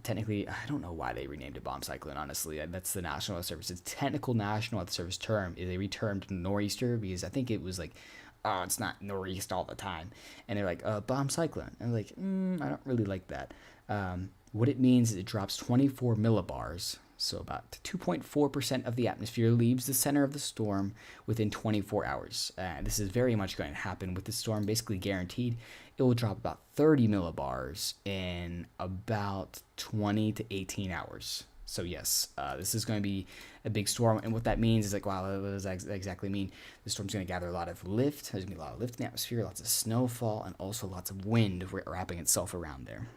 Technically, I don't know why they renamed it bomb cyclone, honestly. That's the National Weather Service. Its technical National Weather Service term is they retermed nor'easter because I think it was like, oh, it's not nor'east all the time. And they're like, bomb cyclone. And I'm like, I don't really like that. What it means is it drops 24 millibars, so about 2.4% of the atmosphere leaves the center of the storm within 24 hours. This is very much going to happen with the storm, basically guaranteed. It will drop about 30 millibars in about 20 to 18 hours. So yes, this is going to be a big storm. And what that means is like, wow, what does that exactly mean? The storm's going to gather a lot of lift. There's going to be a lot of lift in the atmosphere, lots of snowfall, and also lots of wind wrapping itself around there.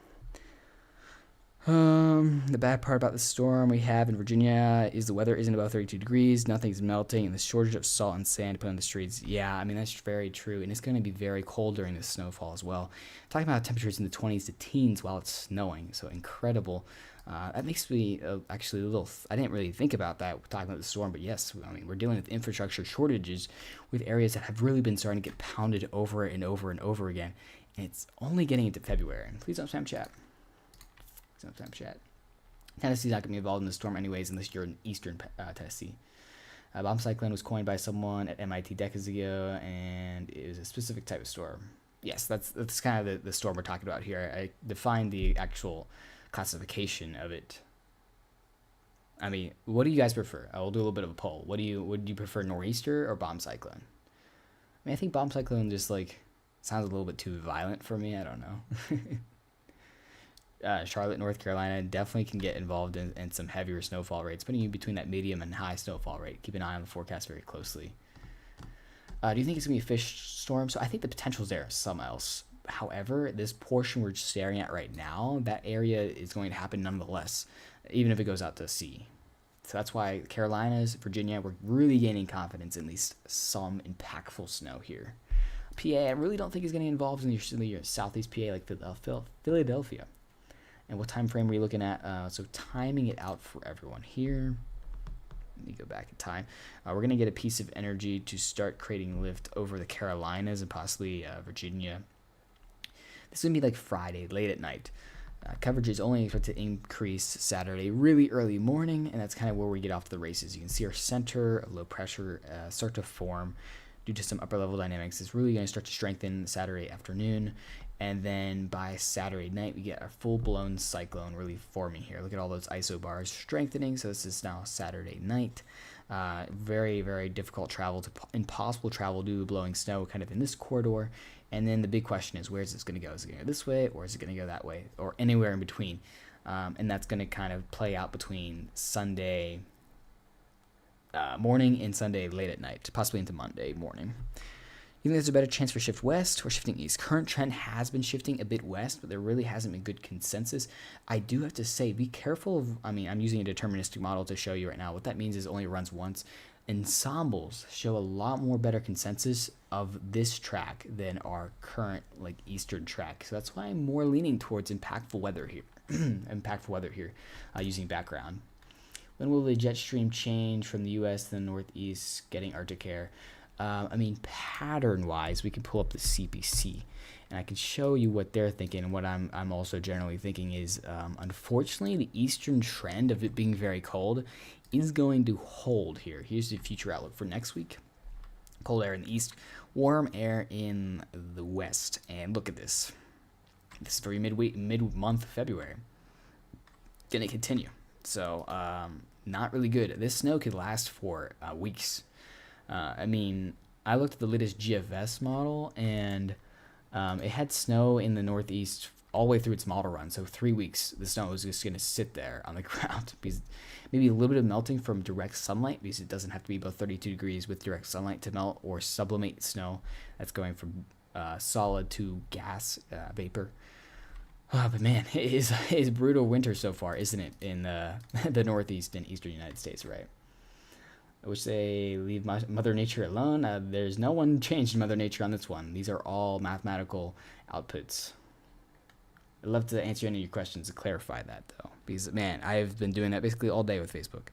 The bad part about the storm we have in Virginia is the weather isn't above 32 degrees, nothing's melting, and the shortage of salt and sand to put on the streets. Yeah, I mean, that's very true, and it's going to be very cold during this snowfall as well. Talking about temperatures in the 20s to teens while it's snowing, so incredible. That makes me actually a little. I didn't really think about that talking about the storm, but yes, I mean, we're dealing with infrastructure shortages with areas that have really been starting to get pounded over and over and over again, and it's only getting into February. Please don't spam chat. Tennessee's not going to be involved in the storm anyways unless you're in eastern Tennessee. Bomb cyclone was coined by someone at MIT decades ago, and it was a specific type of storm. Yes, that's kind of the storm we're talking about here. I defined the actual classification of it. I mean, what do you guys prefer? I will do a little bit of a poll. Would you prefer nor'easter or bomb cyclone? I mean, I think bomb cyclone just like sounds a little bit too violent for me. I don't know. Charlotte, North Carolina definitely can get involved in some heavier snowfall rates, putting you between that medium and high snowfall rate. Keep an eye on the forecast very closely. Do you think it's going to be a fish storm? So I think the potential is there, some else. However, this portion we're staring at right now, that area is going to happen nonetheless, even if it goes out to sea. So that's why Carolinas, Virginia, we're really gaining confidence in at least some impactful snow here. PA, I really don't think is going to get involved in your southeast PA like Philadelphia. And what time frame are we looking at? So timing it out for everyone here. Let me go back in time. We're going to get a piece of energy to start creating lift over the Carolinas and possibly Virginia. This is going to be like Friday, late at night. Coverage is only expected to increase Saturday, really early morning, and that's kind of where we get off to the races. You can see our center of low pressure start to form due to some upper level dynamics. It's really going to start to strengthen Saturday afternoon. And then by Saturday night, we get our full-blown cyclone really forming here. Look at all those isobars strengthening. So this is now Saturday night. Very, very difficult travel, impossible travel due to blowing snow kind of in this corridor. And then the big question is, where is this going to go? Is it going to go this way, or is it going to go that way, or anywhere in between? And that's going to kind of play out between Sunday morning and Sunday late at night, possibly into Monday morning. You think there's a better chance for shift west or shifting east? Current trend has been shifting a bit west, but there really hasn't been good consensus. I do have to say, be careful of, I'm using a deterministic model to show you right now. What that means is it only runs once. Ensembles show a lot more better consensus of this track than our current like eastern track. So that's why I'm more leaning towards impactful weather here. Using background. When will the jet stream change from the U.S. to the Northeast, getting Arctic air? Pattern-wise, we can pull up the CPC, and I can show you what they're thinking. And what I'm also generally thinking is, unfortunately, the eastern trend of it being very cold is going to hold here. Here's the future outlook for next week. Cold air in the east, warm air in the west. And look at this. This is for mid-month February. Going to continue. So, not really good. This snow could last for weeks. I looked at the latest GFS model, and it had snow in the Northeast all the way through its model run. So 3 weeks, the snow was just going to sit there on the ground. Because maybe a little bit of melting from direct sunlight, because it doesn't have to be above 32 degrees with direct sunlight to melt, or sublimate snow that's going from solid to gas vapor. Oh, but man, it is brutal winter so far, isn't it, in the Northeast and Eastern United States, right? I wish they leave Mother Nature alone. There's no one changed Mother Nature on this one. These are all mathematical outputs. I'd love to answer any of your questions to clarify that, though. Because, man, I've been doing that basically all day with Facebook.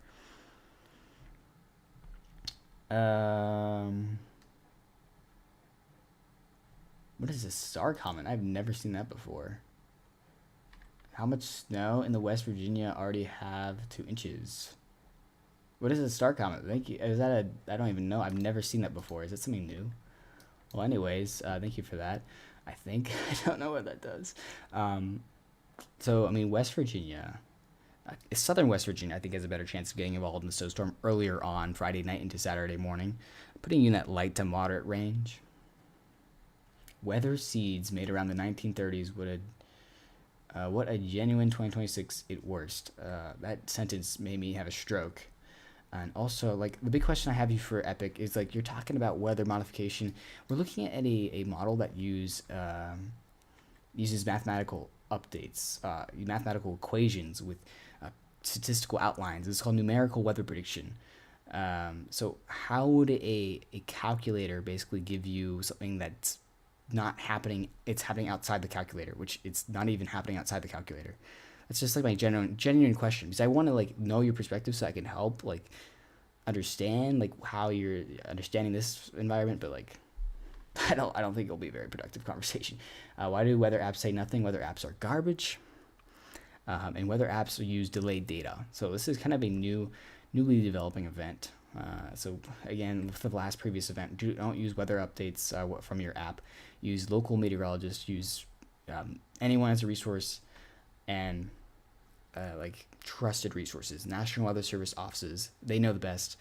What is this star comment? I've never seen that before. How much snow in the West Virginia already have 2 inches? What is a star comment? Thank you. Is that I don't even know. I've never seen that before. Is that something new? Well, anyways, thank you for that. I think. I don't know what that does. West Virginia, southern West Virginia, I think has a better chance of getting involved in the snowstorm earlier on Friday night into Saturday morning, putting you in that light to moderate range. Weather seeds made around the 1930s would what a genuine 2026 at worst. That sentence made me have a stroke. And also, like, the big question I have you for Epic is, like, you're talking about weather modification. We're looking at a model that uses mathematical updates, mathematical equations with statistical outlines. It's called numerical weather prediction. So how would a calculator basically give you something that's not happening? It's happening outside the calculator, which it's not even happening outside the calculator. It's just like my genuine question, because I want to like know your perspective so I can help like understand like how you're understanding this environment. But like I don't think it'll be a very productive conversation. Why do weather apps say nothing? Weather apps are garbage. And weather apps use delayed data. So this is kind of a newly developing event. So again, with the last previous event, don't use weather updates from your app. Use local meteorologists. Use anyone as a resource, and like trusted resources. National Weather Service offices, they know the best.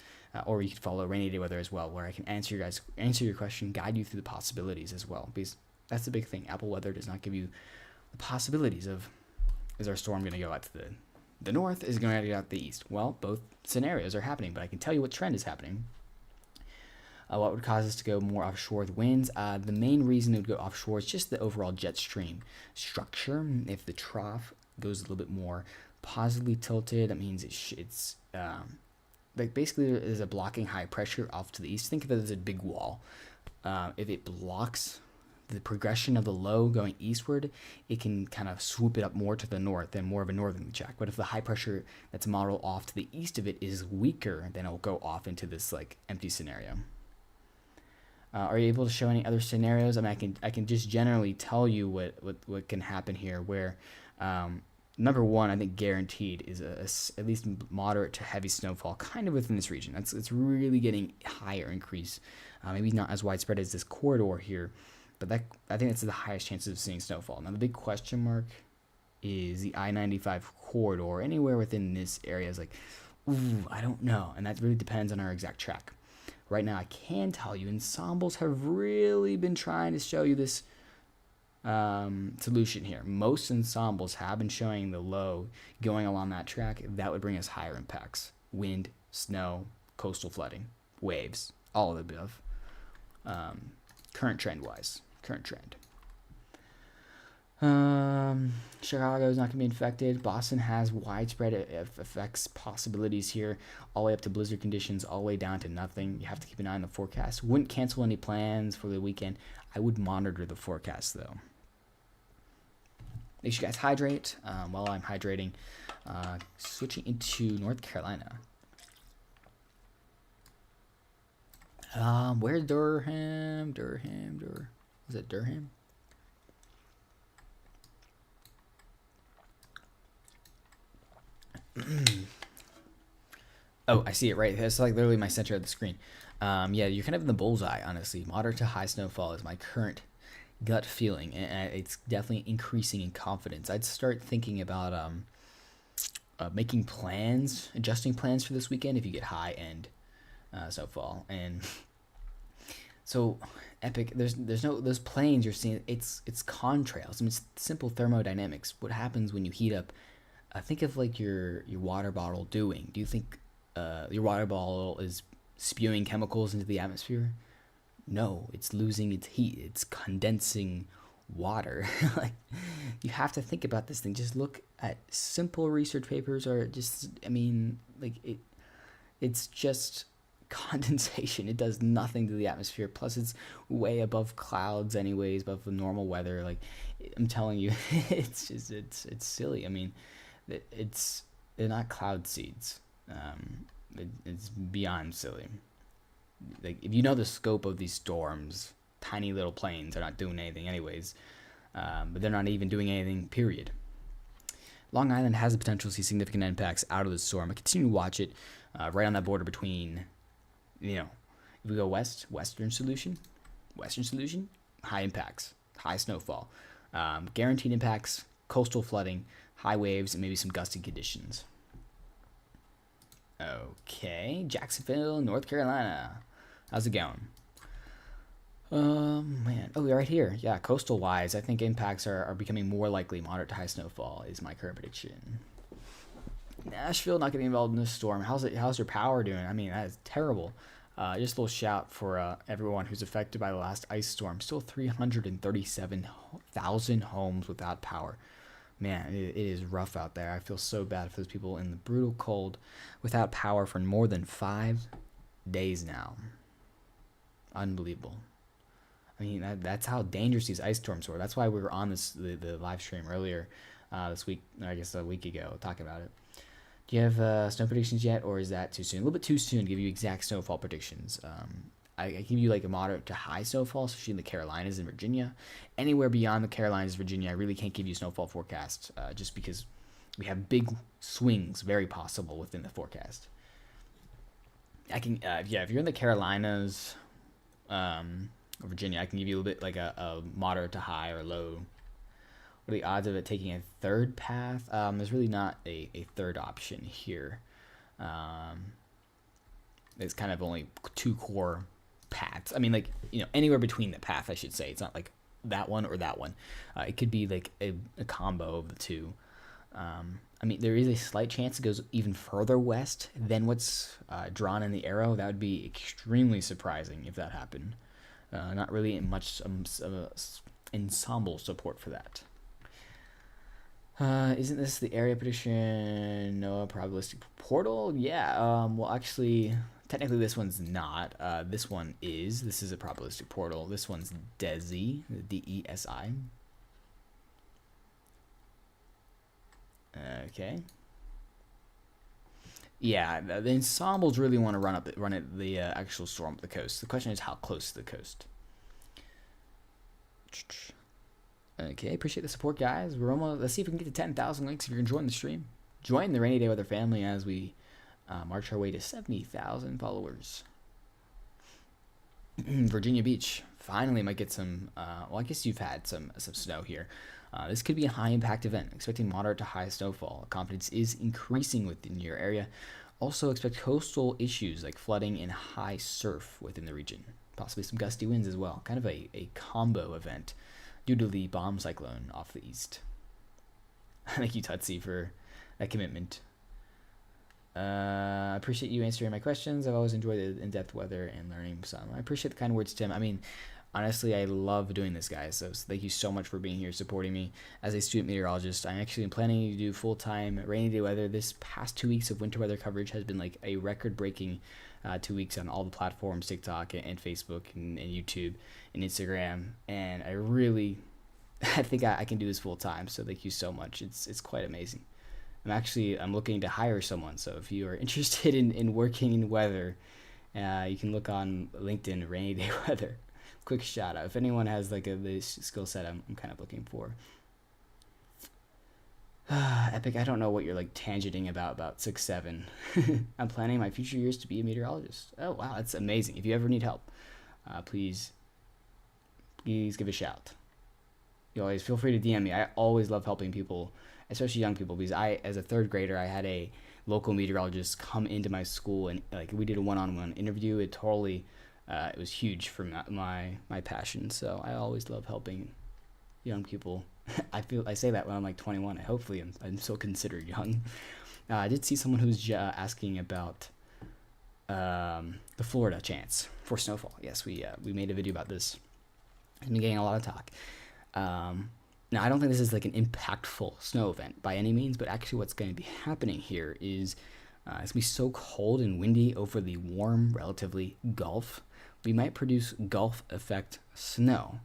Or you could follow Rainy Day Weather as well, where I can answer your question, guide you through the possibilities as well. Because that's the big thing. Apple Weather does not give you the possibilities of, is our storm going to go out to the north? Is it going to go out the east? Well, both scenarios are happening, but I can tell you what trend is happening. What would cause us to go more offshore with winds? The main reason it would go offshore is just the overall jet stream structure. If the trough goes a little bit more positively tilted, that means it's like basically there's a blocking high pressure off to the east. Think of it as a big wall. If it blocks the progression of the low going eastward, it can kind of swoop it up more to the north and more of a northerly track. But if the high pressure that's modeled off to the east of it is weaker, then it'll go off into this like empty scenario. Are you able to show any other scenarios? I mean, I can just generally tell you what can happen here. Where number one, I think guaranteed is at least moderate to heavy snowfall, kind of within this region. It's really getting higher increase. Maybe not as widespread as this corridor here, but I think that's the highest chances of seeing snowfall. Now the big question mark is the I-95 corridor. Anywhere within this area is like, ooh, I don't know, and that really depends on our exact track. Right now, I can tell you, ensembles have really been trying to show you this solution here. Most ensembles have been showing the low going along that track. That would bring us higher impacts: wind, snow, coastal flooding, waves, all of the above. Current trend. Chicago is not going to be infected. Boston has widespread effects possibilities here, all the way up to blizzard conditions, all the way down to nothing. You have to keep an eye on the forecast. Wouldn't cancel any plans for the weekend. I would monitor the forecast though. Make sure you guys hydrate. While I'm hydrating, switching into North Carolina. Where's Durham? Is it Durham? Oh, I see it right. It's like literally my center of the screen. Yeah, you're kind of in the bullseye, honestly. Moderate to high snowfall is my current gut feeling, and it's definitely increasing in confidence. I'd start thinking about making plans, adjusting plans for this weekend if you get high end snowfall. And so epic. There's no those planes you're seeing. It's contrails. I mean, it's simple thermodynamics. What happens when you heat up? Think of like your water bottle doing. Do you think your water bottle is spewing chemicals into the atmosphere? No, it's losing its heat. It's condensing water. Like, you have to think about this thing. Just look at simple research papers, or just, I mean, like it's just condensation. It does nothing to the atmosphere. Plus, it's way above clouds, anyways, above the normal weather. Like, I'm telling you, it's silly. I mean, they're not cloud seeds. It's beyond silly. Like, if you know the scope of these storms, tiny little planes are not doing anything anyways, but they're not even doing anything, period. Long Island has the potential to see significant impacts out of the storm. I continue to watch it right on that border between, if we go western solution, high impacts, high snowfall, guaranteed impacts, coastal flooding, high waves, and maybe some gusty conditions. Okay, Jacksonville, North Carolina. How's it going? Man. Oh, right here. Yeah, coastal wise, I think impacts are becoming more likely. Moderate to high snowfall is my current prediction. Nashville not getting involved in this storm. How's your power doing? I mean, that is terrible. Just a little shout for everyone who's affected by the last ice storm. Still 337,000 homes without power. Man, it is rough out there. I feel so bad for those people in the brutal cold without power for more than 5 days now. Unbelievable. I mean, that's how dangerous these ice storms were. That's why we were on the live stream earlier this week, I guess a week ago, talking about it. Do you have snow predictions yet, or is that too soon? A little bit too soon to give you exact snowfall predictions. I give you like a moderate to high snowfall, especially in the Carolinas and Virginia. Anywhere beyond the Carolinas, Virginia, I really can't give you snowfall forecasts just because we have big swings, very possible within the forecast. I can, yeah, if you're in the Carolinas, Virginia, I can give you a little bit like a moderate to high or low. What are the odds of it taking a third path? There's really not a third option here. It's kind of only two core paths. I mean, like, anywhere between the path, I should say. It's not like that one or that one. It could be like a combo of the two. I mean, there is a slight chance it goes even further west than what's drawn in the arrow. That would be extremely surprising if that happened. Not really much ensemble support for that. Isn't this the area prediction? No, probabilistic portal? Yeah. Well, actually, technically this one's not. This one is. This is a probabilistic portal. This one's DESI, DESI. Okay. Yeah, the ensembles really want to run at the actual storm up the coast. The question is how close to the coast. Okay, appreciate the support, guys. We're almost. Let's see if we can get to 10,000 links. If you're enjoying the stream, join the Rainy Day Weather family as we march our way to 70,000 followers. Virginia Beach finally might get some. Well, I guess you've had some snow here. This could be a high-impact event. Expecting moderate to high snowfall. Confidence is increasing within your area. Also expect coastal issues like flooding and high surf within the region. Possibly some gusty winds as well. Kind of a combo event due to the bomb cyclone off the east. Thank you, Tutsi, for that commitment. I appreciate you answering my questions. I've always enjoyed the in-depth weather and learning some. I appreciate the kind words, Tim. I mean, honestly, I love doing this, guys. So thank you so much for being here, supporting me. As a student meteorologist, I'm actually planning to do full-time rainy day weather. This past 2 weeks of winter weather coverage has been like a record-breaking 2 weeks on all the platforms, TikTok and Facebook and YouTube and Instagram. And I think I can do this full-time. So thank you so much. It's quite amazing. I'm looking to hire someone. So if you are interested in working in weather, you can look on LinkedIn, Rainy Day Weather. Quick shout out if anyone has like the skill set I'm kind of looking for. Epic, I don't know what you're like tangenting about 6-7. I'm planning my future years to be a meteorologist. Oh wow, that's amazing. If you ever need help, please give a shout. You always feel free to DM me. I always love helping people, especially young people, because as a third grader, I had a local meteorologist come into my school and like we did a one-on-one interview. It was huge for my passion. So I always love helping young people. I say that when I'm like 21. Hopefully I'm still considered young. I did see someone who was asking about the Florida chance for snowfall. Yes, we made a video about this. I've been getting a lot of talk. Now, I don't think this is like an impactful snow event by any means, but actually what's going to be happening here is it's going to be so cold and windy over the warm, relatively Gulf. We might produce Gulf effect snow.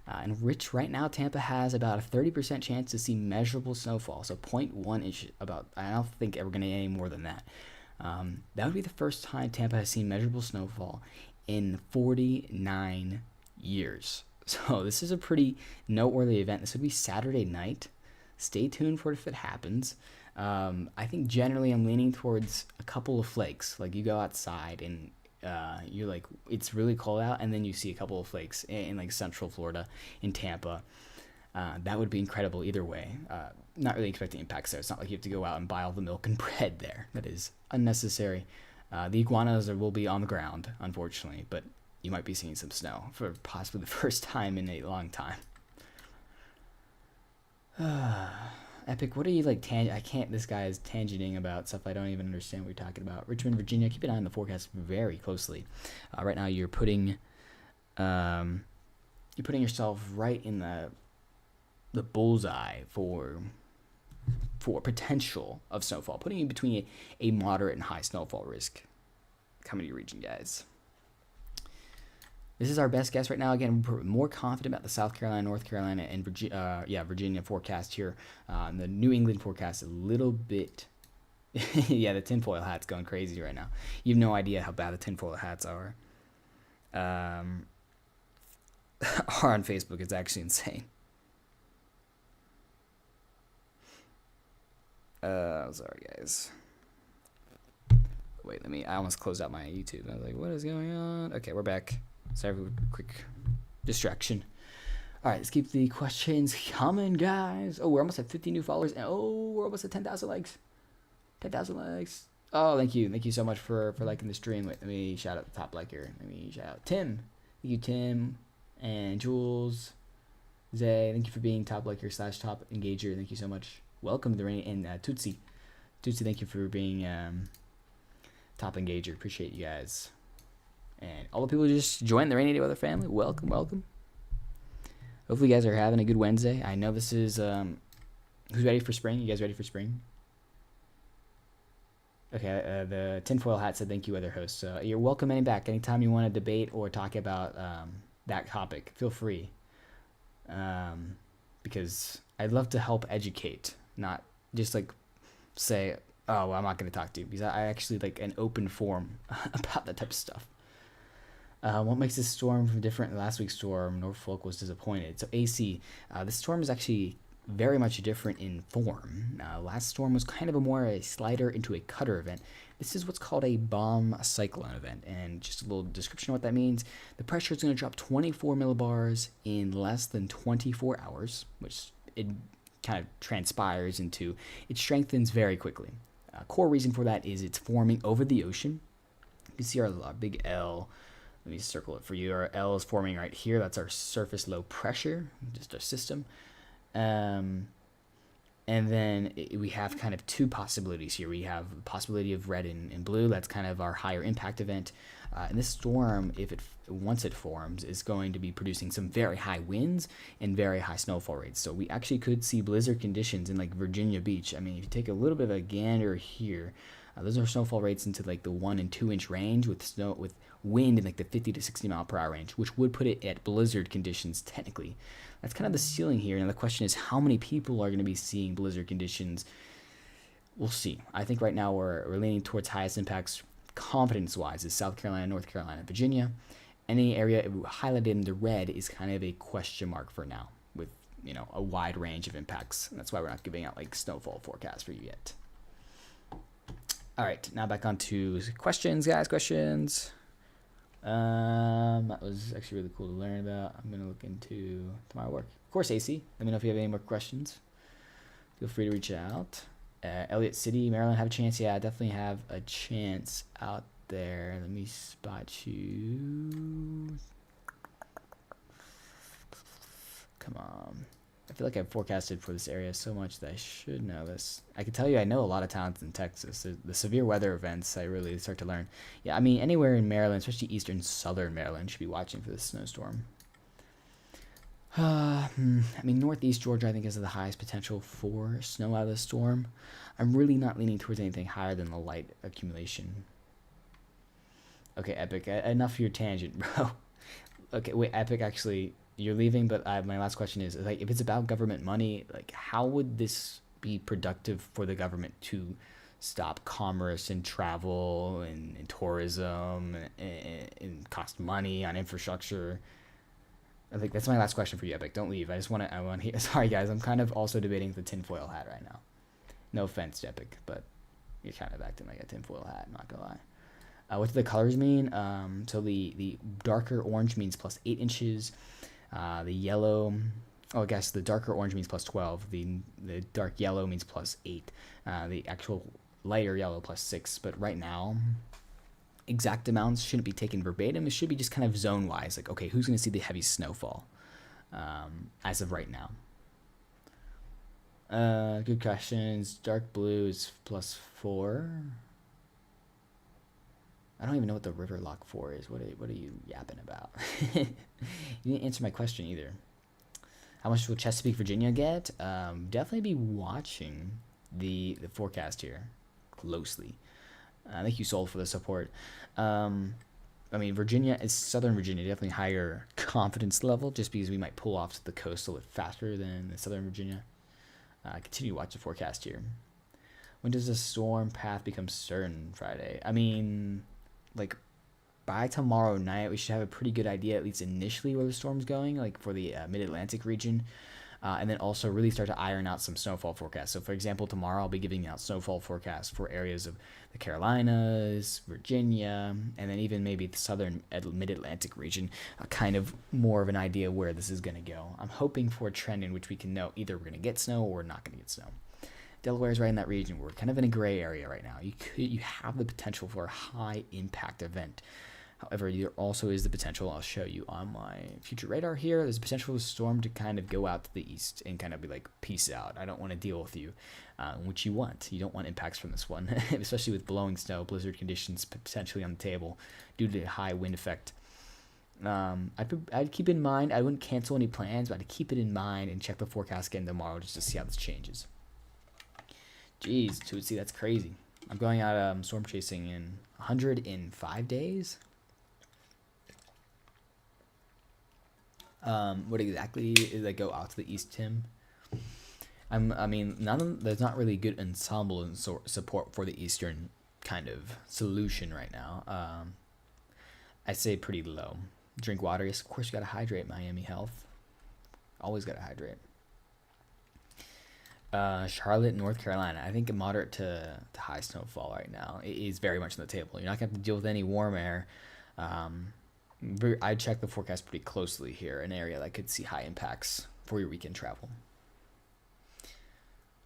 And Rich, right now, Tampa has about a 30% chance to see measurable snowfall. So 0.1 inch, I don't think we're going to get any more than that. That would be the first time Tampa has seen measurable snowfall in 49 years. So this is a pretty noteworthy event. This would be Saturday night. Stay tuned for it if it happens. I think generally I'm leaning towards a couple of flakes. Like you go outside and you're like, it's really cold out, and then you see a couple of flakes in like Central Florida, in Tampa. That would be incredible either way. Not really expecting impacts there. It's not like you have to go out and buy all the milk and bread there. That is unnecessary. The iguanas will be on the ground, unfortunately, but you might be seeing some snow for possibly the first time in a long time. Epic, what are you like this guy is tangenting about stuff I don't even understand what you're talking about. Richmond, Virginia, keep an eye on the forecast very closely. Right now you're putting yourself right in the bullseye for for potential of snowfall, putting you between a moderate and high snowfall risk coming to your region, guys. This is our best guess right now. Again, we're more confident about the South Carolina, North Carolina, and Virginia forecast here. The New England forecast a little bit. Yeah, the tinfoil hat's going crazy right now. You have no idea how bad the tinfoil hats are. Are on Facebook. It's actually insane. Sorry, guys. Wait, I almost closed out my YouTube. I was like, what is going on? Okay, we're back. Sorry for a quick distraction. All right, let's keep the questions coming, guys. Oh, we're almost at 50 new followers. And we're almost at 10,000 likes. 10,000 likes. Oh, thank you. Thank you so much for liking the stream. Wait, let me shout out the top liker. Let me shout out Tim. Thank you, Tim. And Jules. Zay, thank you for being top liker / top engager. Thank you so much. Welcome to the rain. And Tootsie. Tootsie, thank you for being top engager. Appreciate you guys. And all the people who just joined the Rainy Day Weather family, welcome, welcome. Hopefully you guys are having a good Wednesday. I know this is, who's ready for spring? You guys ready for spring? Okay, the tinfoil hat said thank you, other hosts. You're welcome back. Anytime you want to debate or talk about that topic, feel free. Because I'd love to help educate, not just like say, oh, well, I'm not going to talk to you. Because I actually like an open forum about that type of stuff. What makes this storm from different than last week's storm? Norfolk was disappointed. So AC, this storm is actually very much different in form. Last storm was kind of a slider into a cutter event. This is what's called a bomb cyclone event. And just a little description of what that means. The pressure is going to drop 24 millibars in less than 24 hours, which it kind of transpires into. It strengthens very quickly. Core reason for that is it's forming over the ocean. You can see our big L. Let me circle it for you. Our L is forming right here. That's our surface low pressure, just our system. And then we have kind of two possibilities here. We have the possibility of red and blue. That's kind of our higher impact event. And this storm, once it forms, is going to be producing some very high winds and very high snowfall rates. So we actually could see blizzard conditions in like Virginia Beach. I mean, if you take a little bit of a gander here, those are snowfall rates into like the 1 and 2 inch range with wind in like the 50 to 60 mile per hour range, which would put it at blizzard conditions technically. That's kind of the ceiling here. And the question is, how many people are going to be seeing blizzard conditions? We'll see. I think right now we're leaning towards highest impacts confidence-wise is South Carolina, North Carolina, Virginia. Any area highlighted in the red is kind of a question mark for now with, a wide range of impacts. And that's why we're not giving out like snowfall forecast for you yet. All right, now back on to questions, guys. Questions. That was actually really cool to learn about. I'm gonna look into tomorrow work. Of course, AC. Let me know if you have any more questions. Feel free to reach out. Elliott City, Maryland, have a chance. Yeah, I definitely have a chance out there. Let me spot you. Come on. I feel like I've forecasted for this area so much that I should know this. I can tell you I know a lot of towns in Texas. The severe weather events I really start to learn. Yeah, I mean, anywhere in Maryland, especially eastern southern Maryland, should be watching for this snowstorm. I mean, northeast Georgia, I think, has the highest potential for snow out of the storm. I'm really not leaning towards anything higher than the light accumulation. Okay, Epic, enough of your tangent, bro. Okay, wait, Epic, actually... You're leaving, but my last question is, like, if it's about government money, like, how would this be productive for the government to stop commerce and travel and tourism and cost money on infrastructure? I think that's my last question for you, Epic. Don't leave. I want to hear. Sorry, guys. I'm kind of also debating the tinfoil hat right now. No offense, Epic, but you're kind of acting like a tinfoil hat. Not gonna lie. What do the colors mean? So the darker orange means plus 8 inches. The yellow, I guess the darker orange means plus 12. The dark yellow means plus 8. The actual lighter yellow plus 6. But right now, exact amounts shouldn't be taken verbatim. It should be just kind of zone-wise. Like, okay, who's going to see the heavy snowfall as of right now? Good questions. Dark blue is plus 4. I don't even know what the river lock 4 is. What are you yapping about? You didn't answer my question either. How much will Chesapeake, Virginia get? Definitely be watching the forecast here closely. Thank you, Soul, for the support. I mean, Virginia is Southern Virginia, definitely higher confidence level, just because we might pull off to the coast a little faster than the Southern Virginia. Continue to watch the forecast here. When does the storm path become certain? Friday. I mean, like by tomorrow night, we should have a pretty good idea, at least initially, where the storm's going, like for the Mid-Atlantic region. And then also really start to iron out some snowfall forecasts. So, for example, tomorrow I'll be giving out snowfall forecasts for areas of the Carolinas, Virginia, and then even maybe the southern mid-Atlantic region, kind of more of an idea where this is going to go. I'm hoping for a trend in which we can know either we're going to get snow or we're not going to get snow. Delaware is right in that region. We're kind of in a gray area right now. You have the potential for a high impact event. However, there also is the potential, I'll show you on my future radar here, there's a potential for the storm to kind of go out to the east and kind of be like, peace out. I don't want to deal with you, which you want. You don't want impacts from this one, especially with blowing snow, blizzard conditions potentially on the table due to the high wind effect. I'd keep in mind, I wouldn't cancel any plans, but I'd keep it in mind and check the forecast again tomorrow just to see how this changes. Jeez, Tootsie, that's crazy. I'm going out storm chasing in 105 days. What exactly is that go out to the east, Tim? I mean, there's not really good ensemble and support for the eastern kind of solution right now. I'd say pretty low. Drink water. Yes, of course you gotta hydrate. Miami Health. Always gotta hydrate. Charlotte, North Carolina. I think a moderate to high snowfall right now. It is very much on the table. You're not gonna have to deal with any warm air. I check the forecast pretty closely here, an area that could see high impacts for your weekend travel.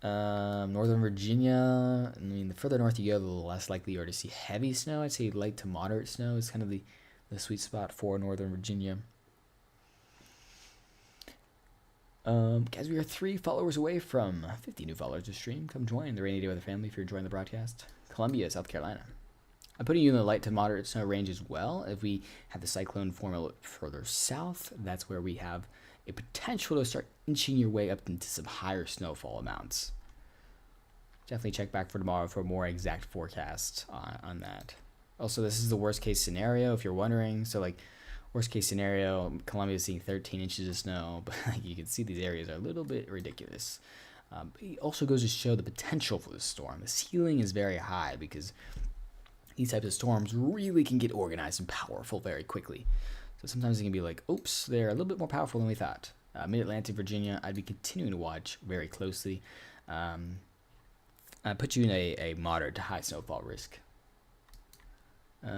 Northern Virginia, I mean, the further north you go, the less likely you are to see heavy snow. I'd say light to moderate snow is kind of the sweet spot for Northern Virginia. Guys, we are 3 followers away from 50 new followers to stream. Come join the Rainy Day with the Family if you're enjoying the broadcast. Columbia, South Carolina. I'm putting you in the light to moderate snow range as well. If we have the cyclone form a little further south, that's where we have a potential to start inching your way up into some higher snowfall amounts. Definitely check back for tomorrow for a more exact forecast on that. Also, this is the worst case scenario if you're wondering. So like worst case scenario, Columbia is seeing 13 inches of snow, but you can see these areas are a little bit ridiculous. It also goes to show the potential for the storm. The ceiling is very high because these types of storms really can get organized and powerful very quickly. So sometimes it can be like, oops, they're a little bit more powerful than we thought. Mid-Atlantic Virginia, I'd be continuing to watch very closely. I put you in a moderate to high snowfall risk. Yeah,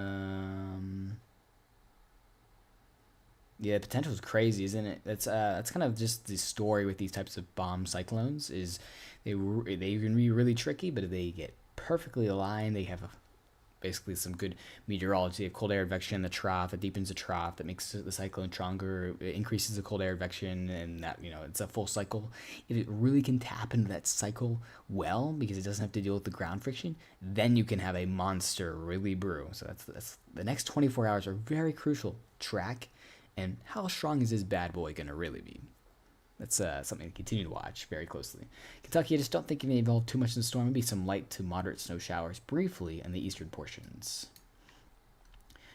the potential is crazy, isn't it? That's kind of just the story with these types of bomb cyclones. Is they can be really tricky, but if they get perfectly aligned, they have basically some good meteorology. Of cold air advection in the trough that deepens the trough, that makes the cyclone stronger, it increases the cold air advection, and that, it's a full cycle. If it really can tap into that cycle well, because it doesn't have to deal with the ground friction, then you can have a monster really brew. So that's the next 24 hours are very crucial. Track, and how strong is this bad boy gonna really be? That's something to continue to watch very closely. Kentucky, I just don't think it may involve too much in the storm. Maybe some light to moderate snow showers briefly in the eastern portions.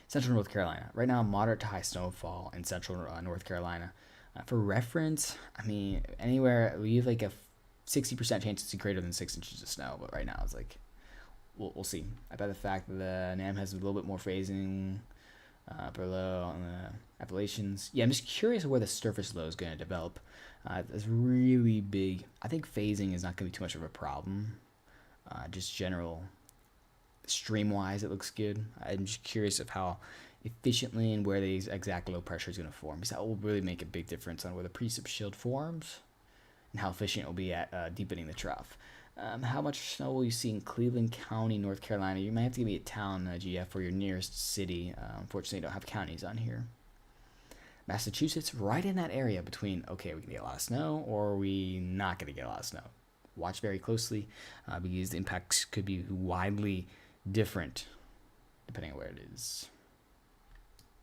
Central North Carolina. Right now, moderate to high snowfall in central North Carolina. For reference, I mean, anywhere, we have like a 60% chance to see greater than 6 inches of snow, but right now it's like, we'll see. I bet the fact that the NAM has a little bit more phasing below on the Appalachians. Yeah, I'm just curious where the surface low is going to develop. It's really big. I think phasing is not going to be too much of a problem. Just general stream-wise, it looks good. I'm just curious of how efficiently and where the exact low pressure is going to form, because that will really make a big difference on where the precip shield forms and how efficient it will be at deepening the trough. How much snow will you see in Cleveland County, North Carolina? You might have to give me a town, GF, or your nearest city. Unfortunately, I don't have counties on here. Massachusetts, right in that area between, okay, we can get a lot of snow, or we not going to get a lot of snow. Watch very closely, because the impacts could be widely different depending on where it is.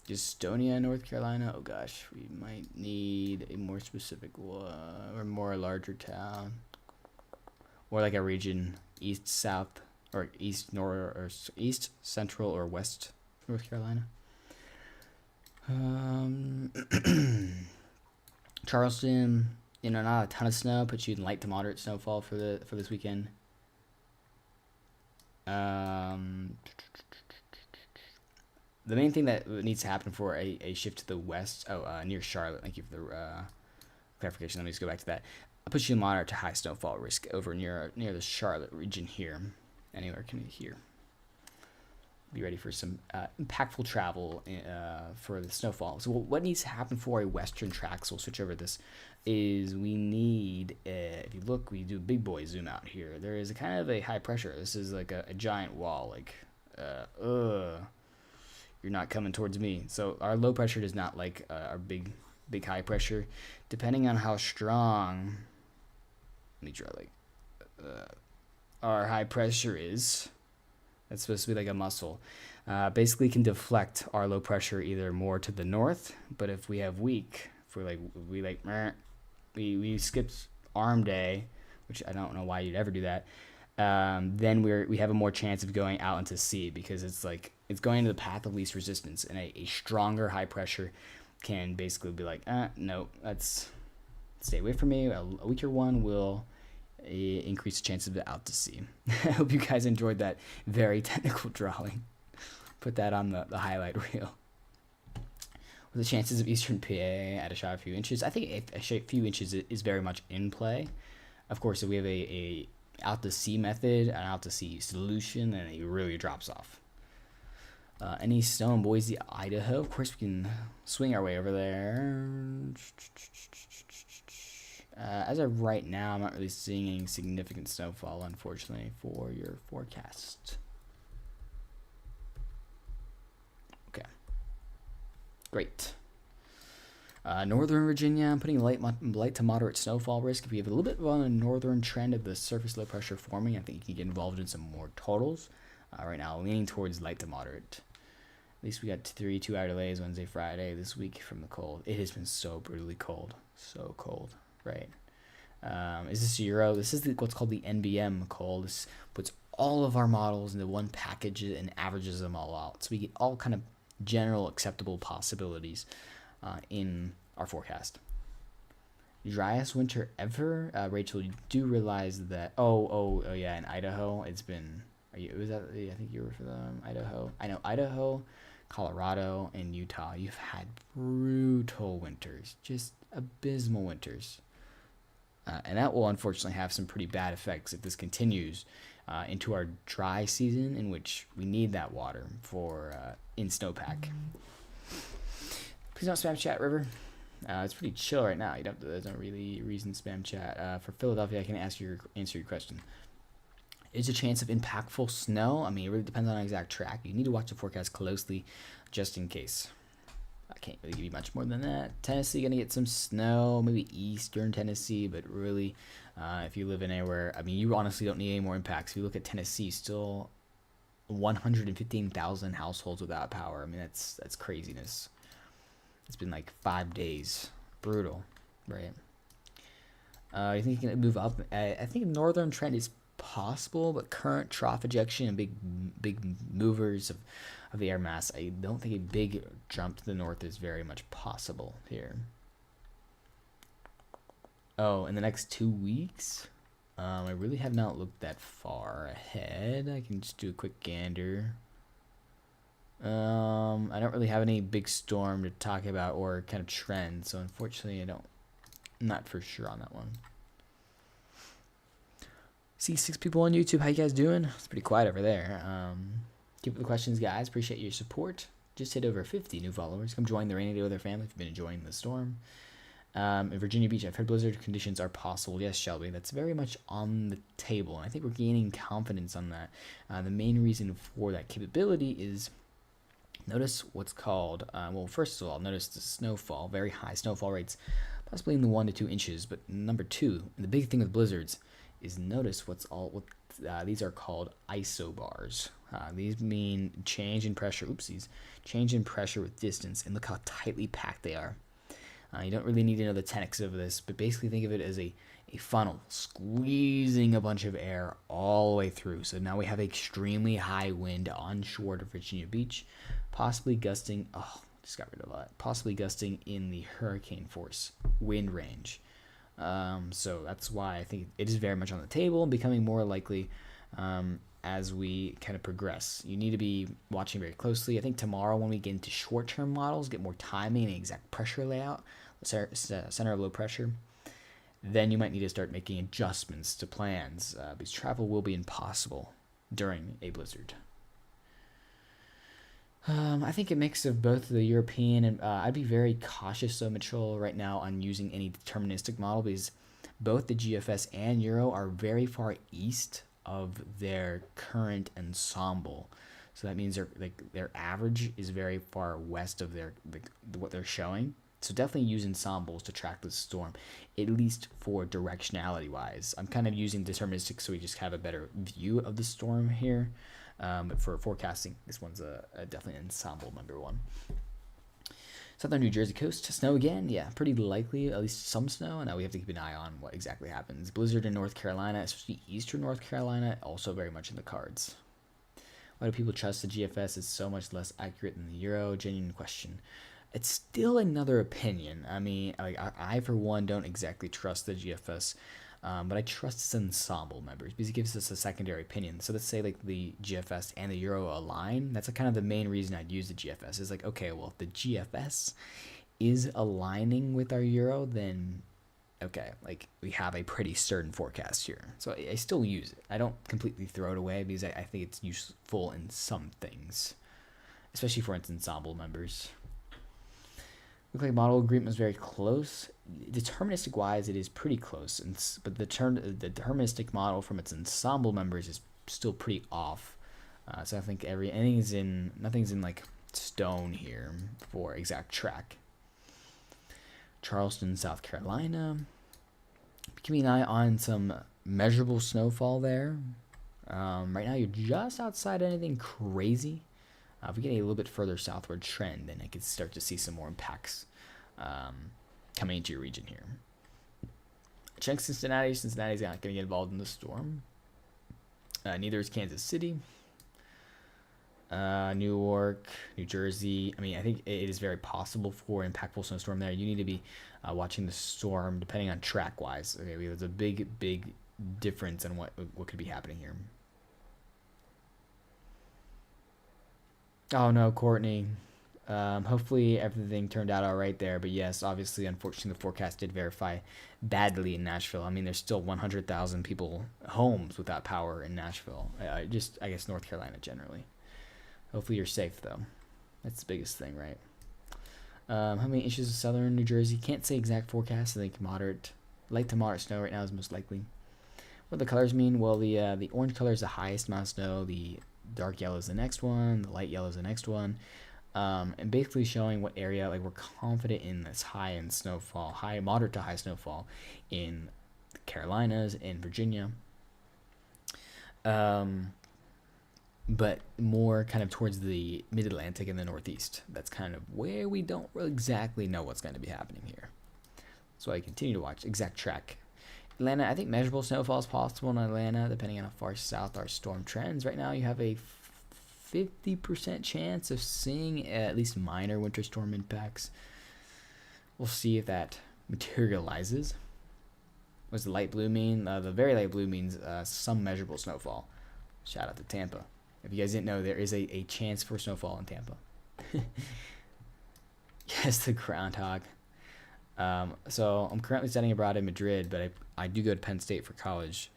Gastonia, North Carolina. Oh gosh, we might need a more specific one, or more larger town. or like a region east, south, or east, north, or east, central, or west North Carolina. Charleston, not a ton of snow, puts you in light to moderate snowfall for this weekend. The main thing that needs to happen for a shift to the west, near Charlotte, thank you for the clarification. Let me just go back to that. I'll put you in moderate to high snowfall risk over near the Charlotte region here. Anywhere can here. Be ready for some impactful travel for the snowfall. So what needs to happen for a western track, so we'll switch over this, is we need, if you look, we do a big boy zoom out here. There is a kind of a high pressure. This is like a giant wall, like, you're not coming towards me. So our low pressure does not like our big high pressure. Depending on how strong, let me draw our high pressure is. That's supposed to be like a muscle. Basically can deflect our low pressure either more to the north, but if we have weak, if we skipped arm day, which I don't know why you'd ever do that, then we have a more chance of going out into sea, because it's going into the path of least resistance, and a stronger high pressure can basically be like, no, let's stay away from me. A weaker one will increase the chances of out to sea. I hope you guys enjoyed that very technical drawing. Put that on the highlight reel. With the chances of Eastern PA at a shot of a few inches, I think a few inches is very much in play. Of course, if we have a out to sea method, an out to sea solution, then it really drops off. Any snow in Boise, Idaho? Of course, we can swing our way over there. As of right now, I'm not really seeing any significant snowfall, unfortunately, for your forecast. Okay. Great. Northern Virginia, I'm putting light to moderate snowfall risk. If we have a little bit of a northern trend of the surface low pressure forming, I think you can get involved in some more totals. Right now, leaning towards light to moderate. At least we got 2-hour delays Wednesday, Friday this week from the cold. It has been so brutally cold. So cold, right? Is this Euro? This is what's called the NBM cold. This puts all of our models into one package and averages them all out. So we get all kind of general acceptable possibilities in our forecast. Driest winter ever? Rachel, you do realize that, yeah, in Idaho, it's been, I think you were for Idaho. I know Idaho, Colorado, and Utah, you've had brutal winters, just abysmal winters. And that will unfortunately have some pretty bad effects if this continues into our dry season, in which we need that water for in snowpack. Please don't spam chat, River. It's pretty chill right now. There's no really reason to spam chat. For Philadelphia, I can answer your question. Is a chance of impactful snow? I mean, it really depends on the exact track. You need to watch the forecast closely, just in case. I can't really give you much more than that. Tennessee gonna get some snow, maybe eastern Tennessee, but really, if you live in anywhere, I mean, you honestly don't need any more impacts. If you look at Tennessee, still 115,000 households without power. I mean, that's craziness. It's been like 5 days, brutal, right? You think you can move up? I think northern trend is possible, but current trough ejection and big movers of the air mass, I don't think a big jump to the north is very much possible here. Oh, in the next 2 weeks? I really have not looked that far ahead. I can just do a quick gander. I don't really have any big storm to talk about or kind of trend, so unfortunately I'm not for sure on that one. See 6 people on YouTube. How you guys doing? It's pretty quiet over there. Keep up the questions, guys. Appreciate your support. Just hit over 50 new followers. Come join the rainy day with our family if you've been enjoying the storm. In Virginia Beach, I've heard blizzard conditions are possible. Yes, Shelby, that's very much on the table. And I think we're gaining confidence on that. The main reason for that capability is, notice what's called, well, first of all, notice the snowfall, very high snowfall rates, possibly in the 1 to 2 inches. But number 2, and the big thing with blizzards is notice these are called isobars. These mean change in pressure, change in pressure with distance, and look how tightly packed they are. You don't really need to know the 10x of this, but basically think of it as a a funnel squeezing a bunch of air all the way through. So now we have extremely high wind onshore to Virginia Beach, possibly gusting. Oh, just got rid of that. Possibly gusting in the hurricane force wind range. So that's why I think it is very much on the table and becoming more likely as we kind of progress. You need to be watching very closely. I think tomorrow when we get into short-term models, get more timing and exact pressure layout, center of low pressure, then you might need to start making adjustments to plans because travel will be impossible during a blizzard. I think a mix of both the European and I'd be very cautious, so Mitchell, right now on using any deterministic model because both the GFS and Euro are very far east of their current ensemble. So that means their average is very far west of what they're showing. So definitely use ensembles to track the storm, at least for directionality wise. I'm kind of using deterministic so we just have a better view of the storm here. But for forecasting, this one's definitely an ensemble number one. Southern New Jersey coast, snow again. Yeah, pretty likely, at least some snow. And now we have to keep an eye on what exactly happens. Blizzard in North Carolina, especially eastern North Carolina, also very much in the cards. Why do people trust the GFS is so much less accurate than the Euro? Genuine question. It's still another opinion. I mean, I for one don't exactly trust the GFS, but I trust its ensemble members because it gives us a secondary opinion. So let's say like the GFS and the Euro align. That's kind of the main reason I'd use the GFS. Is like, okay, well, if the GFS is aligning with our Euro, then okay, like we have a pretty certain forecast here. So I still use it. I don't completely throw it away because I think it's useful in some things, especially for its ensemble members. Look like model agreement was very close. Deterministic wise, it is pretty close, but the deterministic model from its ensemble members is still pretty off. So I think nothing's in like stone here for exact track. Charleston, South Carolina. Keeping an eye on some measurable snowfall there. Right now, you're just outside anything crazy. If we get a little bit further southward trend, then I could start to see some more impacts coming into your region here. Check Cincinnati. Cincinnati's not going to get involved in the storm. Neither is Kansas City. New York, New Jersey. I mean, I think it is very possible for impactful snowstorm there. You need to be watching the storm depending on track-wise. Okay, there's a big difference in what could be happening here. Oh no, Courtney. Hopefully everything turned out all right there. But yes, obviously, unfortunately, the forecast did verify badly in Nashville. I mean, there's still 100,000 homes without power in Nashville. I guess North Carolina generally. Hopefully you're safe though. That's the biggest thing, right? How many inches of southern New Jersey? Can't say exact forecast. I think light to moderate snow right now is most likely. What do the colors mean? Well, the orange color is the highest amount of snow. The dark yellow is the next one. The light yellow is the next one. And basically showing what area, like we're confident in this moderate to high snowfall in the Carolinas and Virginia. But more kind of towards the mid-Atlantic and the Northeast. That's kind of where we don't really exactly know what's going to be happening here. So I continue to watch exact track. Atlanta, I think measurable snowfall is possible in Atlanta, depending on how far south our storm trends. Right now, you have a 50% chance of seeing at least minor winter storm impacts. We'll see if that materializes. What does the light blue mean? The very light blue means some measurable snowfall. Shout out to Tampa. If you guys didn't know, there is a chance for snowfall in Tampa. Yes, the groundhog. So I'm currently studying abroad in Madrid, but I do go to Penn State for college.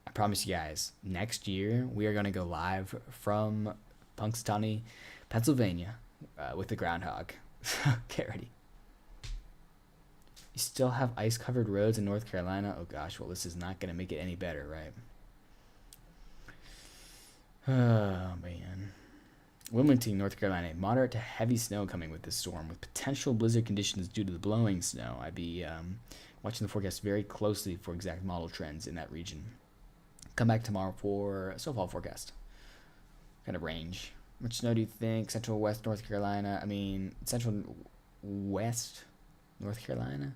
I promise you guys, next year we are going to go live from Punxsutawney, Pennsylvania, with the groundhog. So get ready. You still have ice-covered roads in North Carolina? Oh gosh, well this is not going to make it any better, right? Oh man. Wilmington, North Carolina. Moderate to heavy snow coming with this storm, with potential blizzard conditions due to the blowing snow. I'd be watching the forecast very closely for exact model trends in that region. Come back tomorrow for a snowfall forecast. Kind of range. How much snow do you think? Central West North Carolina. I mean, Central West North Carolina.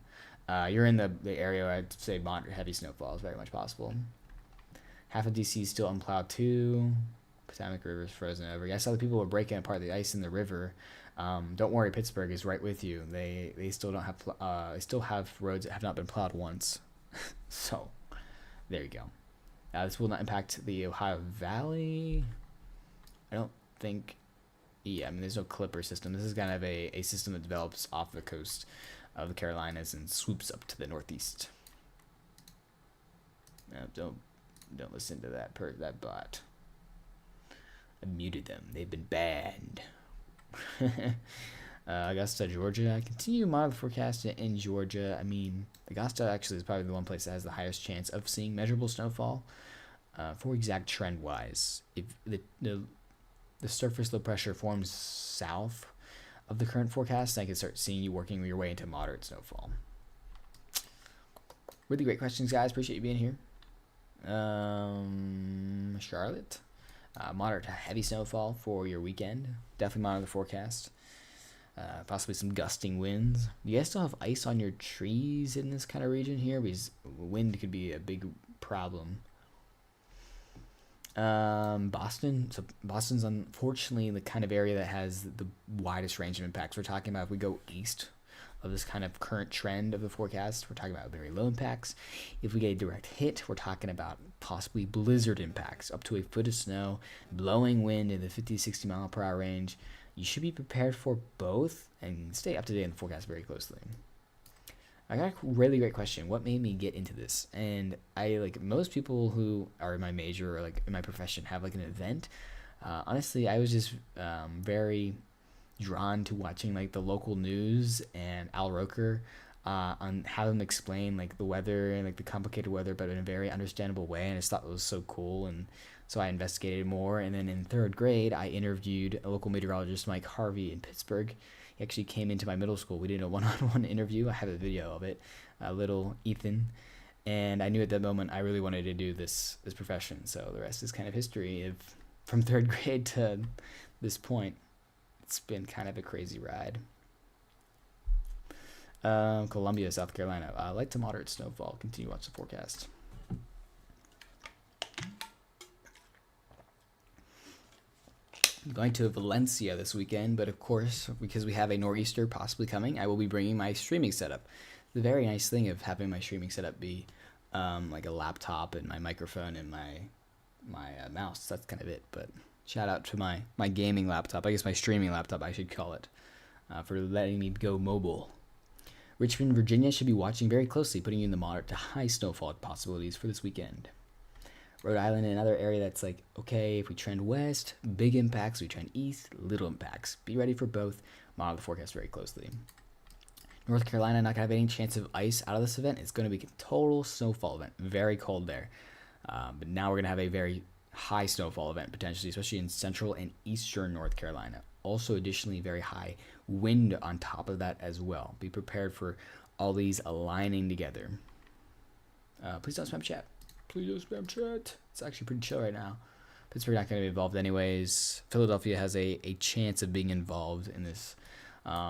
You're in the area where I'd say moderate heavy snowfall is very much possible. Half of DC is still unplowed too. Potomac River is frozen over. Yeah, I saw the people were breaking apart the ice in the river. Don't worry, Pittsburgh is right with you. They still don't have they still have roads that have not been plowed once. So there you go. This will not impact the Ohio Valley. I don't think. Yeah, I mean there's no clipper system. This is kind of a system that develops off the coast of the Carolinas and swoops up to the northeast. Don't listen to that bot. I muted them. They've been banned. Augusta, Georgia. Continue model forecast in Georgia. I mean, Augusta actually is probably the one place that has the highest chance of seeing measurable snowfall. For exact trend wise, if the surface low pressure forms south of the current forecast, I can start seeing you working your way into moderate snowfall. Really great questions, guys. Appreciate you being here. Charlotte, moderate to heavy snowfall for your weekend. Definitely monitor the forecast. Possibly some gusting winds. Do you guys still have ice on your trees in this kind of region here? Because wind could be a big problem. Boston. So Boston's unfortunately the kind of area that has the widest range of impacts. We're talking about if we go east of this kind of current trend of the forecast, we're talking about very low impacts. If we get a direct hit, we're talking about possibly blizzard impacts, up to a foot of snow, blowing wind in the 50 to 60 mile per hour range. You should be prepared for both and stay up to date on the forecast very closely. I got a really great question. What made me get into this? And I, like most people who are in my major or like in my profession, have like an event. Honestly, I was just very drawn to watching like the local news and Al Roker on how them explain like the weather and like the complicated weather, but in a very understandable way. And I just thought it was so cool. And so I investigated more. And then in third grade, I interviewed a local meteorologist, Mike Harvey in Pittsburgh. He actually came into my middle school. We did a one-on-one interview. I have a video of it, little Ethan. And I knew at that moment I really wanted to do this profession. So the rest is kind of history. From third grade to this point, it's been kind of a crazy ride. Columbia, South Carolina. Light to moderate snowfall. Continue to watch the forecast. I'm going to Valencia this weekend, but of course, because we have a nor'easter possibly coming, I will be bringing my streaming setup. The very nice thing of having my streaming setup be like a laptop and my microphone and my mouse. That's kind of it. But shout out to my gaming laptop. I guess my streaming laptop, I should call it, for letting me go mobile. Richmond, Virginia should be watching very closely, putting you in the moderate to high snowfall possibilities for this weekend. Rhode Island, another area that's like, okay, if we trend west, big impacts. We trend east, little impacts. Be ready for both. Monitor the forecast very closely. North Carolina, not going to have any chance of ice out of this event. It's going to be a total snowfall event. Very cold there. But now we're going to have a very high snowfall event, potentially, especially in central and eastern North Carolina. Also, additionally, very high wind on top of that as well. Be prepared for all these aligning together. Please don't spam chat. Please don't spam chat. It's actually pretty chill right now. Pittsburgh not going to be involved anyways. Philadelphia has a chance of being involved in this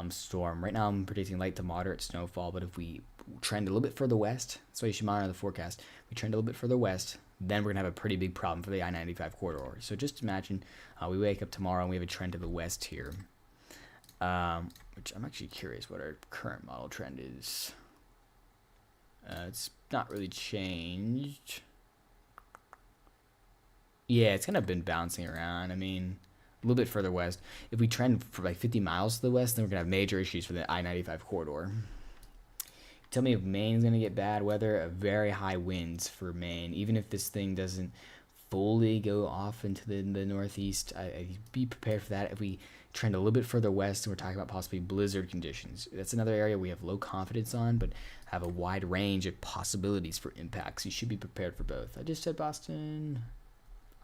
storm. Right now I'm predicting light to moderate snowfall, but if we trend a little bit further west, that's why you should monitor the forecast. If we trend a little bit further west, then we're going to have a pretty big problem for the I-95 corridor. So just imagine we wake up tomorrow and we have a trend to the west here. Which I'm actually curious what our current model trend is. It's not really changed. Yeah, it's kind of been bouncing around. I mean, a little bit further west. If we trend for like 50 miles to the west, then we're going to have major issues for the I-95 corridor. Tell me if Maine's going to get bad weather. Very high winds for Maine. Even if this thing doesn't fully go off into the northeast, I'd be prepared for that. If we trend a little bit further west, and we're talking about possibly blizzard conditions. That's another area we have low confidence on, but have a wide range of possibilities for impacts. You should be prepared for both. I just said Boston.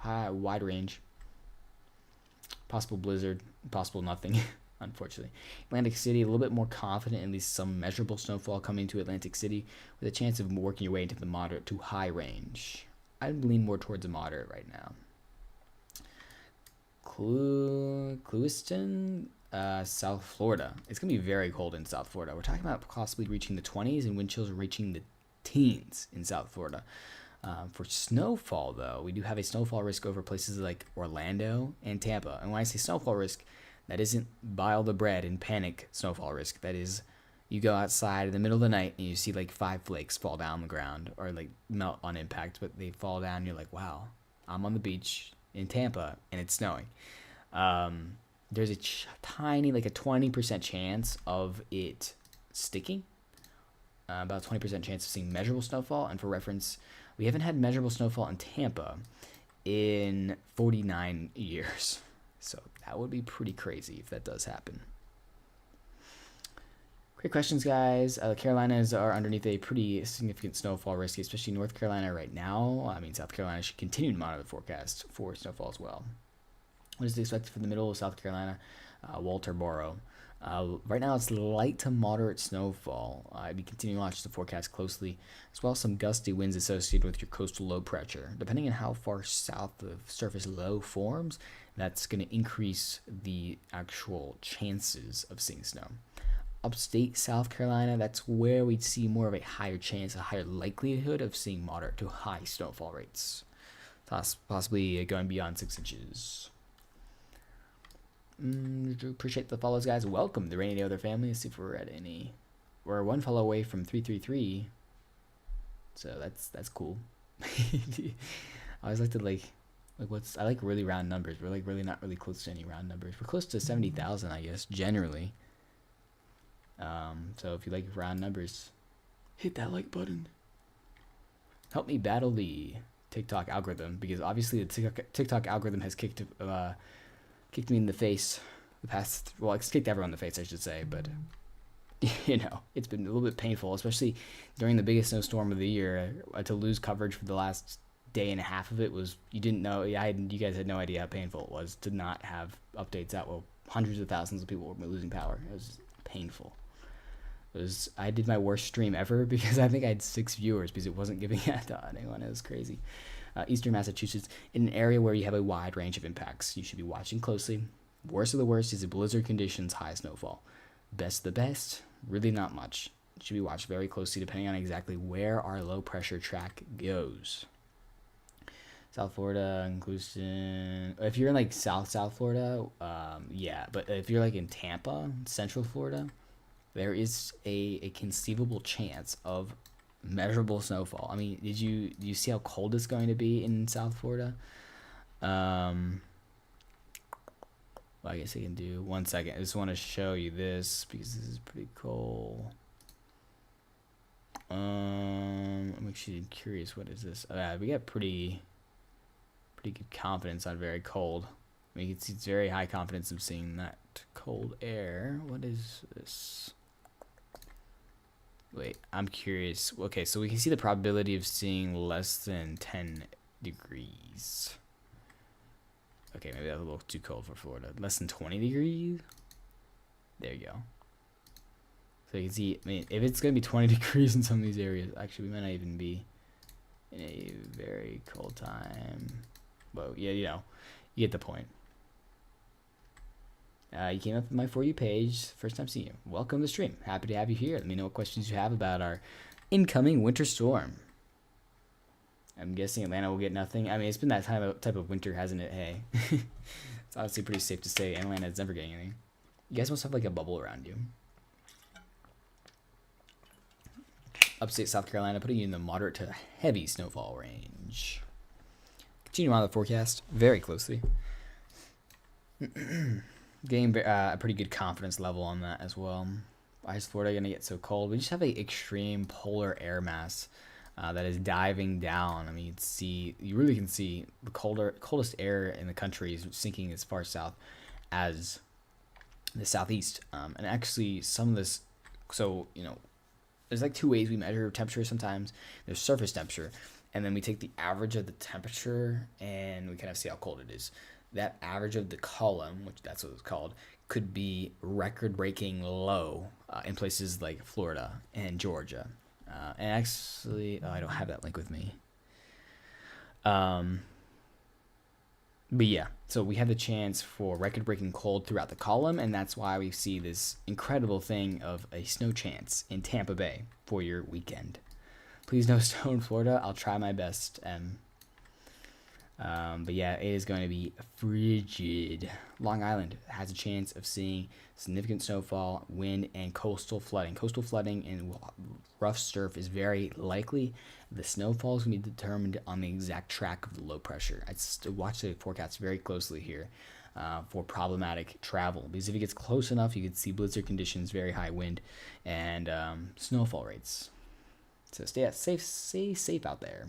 High, wide range. Possible blizzard, possible nothing, unfortunately. Atlantic City, a little bit more confident, at least some measurable snowfall coming to Atlantic City, with a chance of working your way into the moderate to high range. I'd lean more towards a moderate right now. Clewiston, South Florida. It's going to be very cold in South Florida. We're talking about possibly reaching the 20s and wind chills reaching the teens in South Florida. For snowfall, though, we do have a snowfall risk over places like Orlando and Tampa. And when I say snowfall risk, that isn't buy all the bread and panic snowfall risk. That is, you go outside in the middle of the night and you see like 5 flakes fall down on the ground or like melt on impact, but they fall down. And you're like, wow, I'm on the beach in Tampa and it's snowing. There's a tiny, like a 20% chance of it sticking. About 20% chance of seeing measurable snowfall. And for reference, we haven't had measurable snowfall in Tampa in 49 years. So that would be pretty crazy if that does happen. Great questions, guys. The Carolinas are underneath a pretty significant snowfall risk, especially North Carolina right now. I mean, South Carolina should continue to monitor the forecast for snowfall as well. What is expected for the middle of South Carolina? Walterboro. Right now, it's light to moderate snowfall. I'd be continuing to watch the forecast closely, as well as some gusty winds associated with your coastal low pressure. Depending on how far south the surface low forms, that's going to increase the actual chances of seeing snow. Upstate South Carolina, that's where we'd see more of a higher chance, a higher likelihood of seeing moderate to high snowfall rates, possibly going beyond 6 inches. Appreciate the follows, guys. Welcome the Rainy Day Other family. Let's see if we're at any. We're 1 follow away from 333, so that's cool. I always like to I like really round numbers. We're like really not really close to any round numbers. We're close to 70,000, I guess, generally. So if you like round numbers, hit that like button. Help me battle the TikTok algorithm, because obviously the TikTok algorithm has kicked me in the face the past, well, it's kicked everyone in the face, I should say, but you know, it's been a little bit painful, especially during the biggest snowstorm of the year. To lose coverage for the last day and a half of it was, you guys had no idea how painful it was to not have updates out. Well, hundreds of thousands of people were losing power. It was painful. I did my worst stream ever because I think I had 6 viewers because it wasn't giving that to anyone. It was crazy. Eastern Massachusetts, in an area where you have a wide range of impacts. You should be watching closely. Worst of the worst is the blizzard conditions, high snowfall. Best of the best, really not much. It should be watched very closely depending on exactly where our low pressure track goes. South Florida, inclusion. If you're in like South Florida, yeah. But if you're like in Tampa, Central Florida, there is a conceivable chance of measurable snowfall. I mean, do you see how cold it's going to be in South Florida? Well, I guess I can do 1 second. I just want to show you this because this is pretty cool. I'm actually curious. What is this? We got pretty good confidence on very cold. I mean, it's very high confidence of seeing that cold air. What is this? Wait, I'm curious. Okay, so we can see the probability of seeing less than 10 degrees. Okay, maybe that's a little too cold for Florida. Less than 20 degrees? There you go. So you can see, I mean, if it's going to be 20 degrees in some of these areas, actually, we might not even be in a very cold time. Well, yeah, you know, you get the point. You came up with my For You page. First time seeing you. Welcome to the stream. Happy to have you here. Let me know what questions you have about our incoming winter storm. I'm guessing Atlanta will get nothing. I mean, it's been that type of winter, hasn't it? Hey. It's honestly pretty safe to say Atlanta is never getting anything. You guys must have like a bubble around you. Upstate South Carolina, putting you in the moderate to heavy snowfall range. Continue on the forecast very closely. Getting a pretty good confidence level on that as well. Why is Florida going to get so cold? We just have a extreme polar air mass that is diving down. I mean, you really can see the coldest air in the country is sinking as far south as the southeast. And actually, some of this, so, you know, there's like 2 ways we measure temperature sometimes. There's surface temperature, and then we take the average of the temperature and we kind of see how cold it is. That average of the column, which that's what it's called, could be record-breaking low in places like Florida and Georgia. And actually, I don't have that link with me. But yeah, so we have the chance for record-breaking cold throughout the column, and that's why we see this incredible thing of a snow chance in Tampa Bay for your weekend. Please no snow in Florida. I'll try my best. But yeah, it is going to be frigid. Long Island has a chance of seeing significant snowfall, wind, and coastal flooding. Coastal flooding and rough surf is very likely. The snowfall is going to be determined on the exact track of the low pressure. I watch the forecast very closely here for problematic travel, because if it gets close enough, you could see blizzard conditions, very high wind, and snowfall rates. So stay safe out there.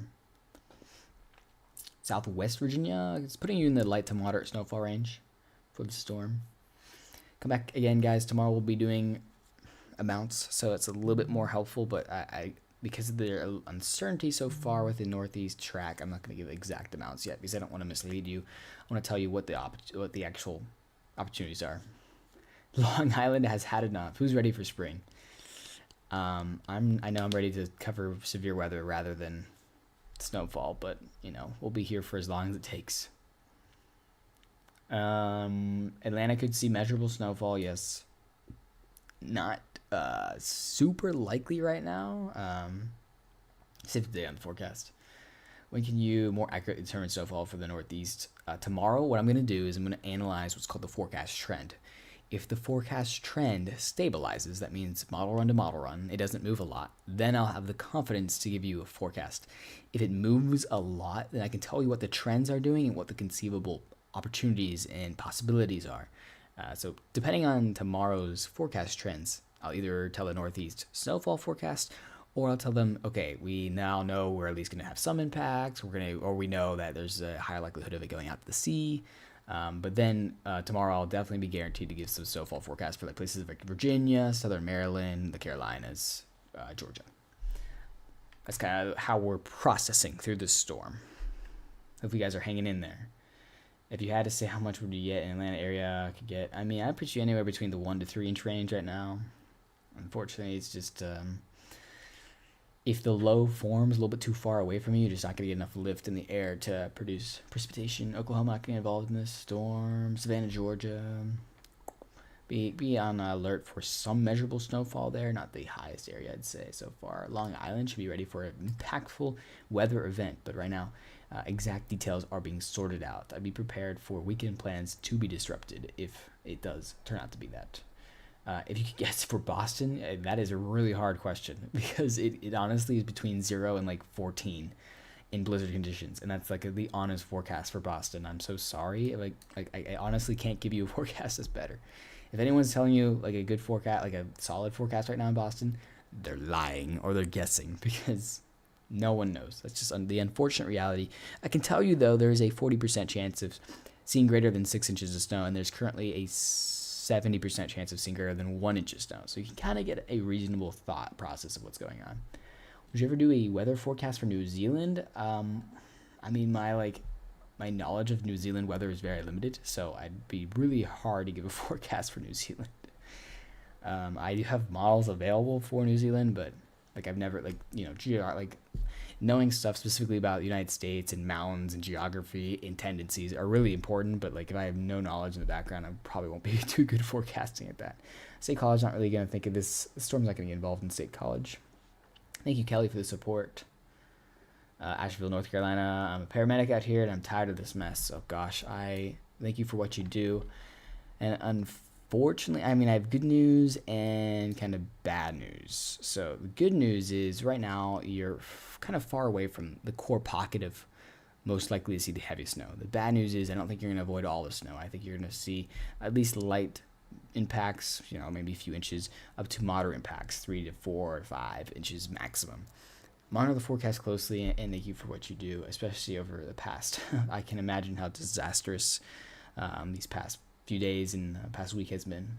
Southwest Virginia, it's putting you in the light to moderate snowfall range for the storm. Come back again, guys. Tomorrow we'll be doing amounts, so it's a little bit more helpful, but I because of the uncertainty so far with the northeast track, I'm not going to give exact amounts yet because I don't want to mislead you. I want to tell you what the actual opportunities are. Long Island has had enough. Who's ready for spring? I know I'm ready to cover severe weather rather than snowfall, but we'll be here for as long as it takes. Atlanta could see measurable snowfall, yes. Not super likely right now. Save the day on the forecast. When can you more accurately determine snowfall for the Northeast? Tomorrow, what I'm going to do is I'm going to analyze what's called the forecast trend. If the forecast trend stabilizes, that means model run to model run, it doesn't move a lot, then I'll have the confidence to give you a forecast. If it moves a lot, then I can tell you what the trends are doing and what the conceivable opportunities and possibilities are. So depending on tomorrow's forecast trends, I'll either tell the Northeast snowfall forecast, or I'll tell them, okay, we now know we're at least going to have some impacts. Or we know that there's a higher likelihood of it going out to the sea. But then tomorrow I'll definitely be guaranteed to give some snowfall forecast for like places like Virginia, Southern Maryland, the Carolinas, Georgia. That's kind of how we're processing through this storm. Hope you guys are hanging in there. If you had to say how much would you get in Atlanta area, I could get. I mean, I'd put you anywhere between the 1 to 3 inch range right now. Unfortunately, it's just if the low forms a little bit too far away from you, you're just not going to get enough lift in the air to produce precipitation. Oklahoma not getting involved in this storm. Savannah, Georgia. Be on alert for some measurable snowfall there. Not the highest area, I'd say, so far. Long Island should be ready for an impactful weather event. But right now, exact details are being sorted out. I'd be prepared for weekend plans to be disrupted if it does turn out to be that. If you could guess for Boston, that is a really hard question because it honestly is between 0 and like 14 in blizzard conditions, and that's like the honest forecast for Boston. I'm so sorry, like I honestly can't give you a forecast that's better. If anyone's telling you like a good forecast, like a solid forecast right now in Boston, they're lying or they're guessing because no one knows. That's just the unfortunate reality. I can tell you though, there is a 40% chance of seeing greater than 6 inches of snow, and there's currently a 70% chance of seeing greater than 1 inch of snow. So you can kind of get a reasonable thought process of what's going on. Would you ever do a weather forecast for New Zealand? I mean, my knowledge of New Zealand weather is very limited, so I'd be really hard to give a forecast for New Zealand. I do have models available for New Zealand, but like I've never knowing stuff specifically about the United States and mountains and geography and tendencies are really important, but like if I have no knowledge in the background, I probably won't be too good forecasting at that. State College not really going to think of this. The storm's not going to get involved in State College. Thank you, Kelly, for the support. Asheville, North Carolina. I'm a paramedic out here, and I'm tired of this mess. So, gosh, I thank you for what you do. And unfortunately, I mean, I have good news and kind of bad news. So, the good news is right now you're kind of far away from the core pocket of most likely to see the heavy snow. The bad news is I don't think you're going to avoid all the snow. I think you're going to see at least light impacts, maybe a few inches, up to moderate impacts, 3 to 4 or 5 inches maximum. Monitor the forecast closely, and thank you for what you do, especially over the past. I can imagine how disastrous these past few days and past week has been.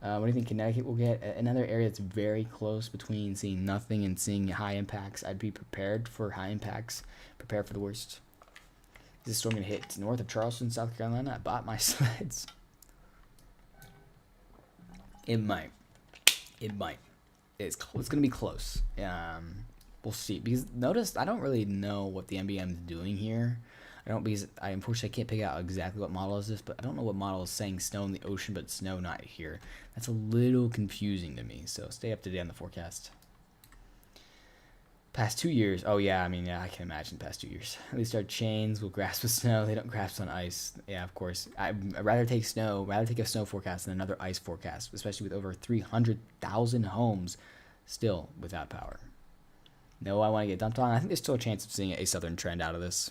What do you think Connecticut will get? Another area that's very close between seeing nothing and seeing high impacts. I'd be prepared for high impacts, prepare for the worst. Is this storm going to hit north of Charleston, South Carolina? I bought my sleds. It might. It's going to be close. We'll see. Because notice, I don't really know what the NBM is doing here. I don't because I unfortunately can't pick out exactly what model is this, but I don't know what model is saying snow in the ocean, but snow not here. That's a little confusing to me. So stay up to date on the forecast. Past 2 years. Oh yeah, I mean yeah, I can imagine the past 2 years. At least our chains will grasp with snow. They don't grasp on ice. Yeah, of course. I'd rather take a snow forecast than another ice forecast, especially with over 300,000 homes still without power. No, I want to get dumped on. I think there's still a chance of seeing a southern trend out of this.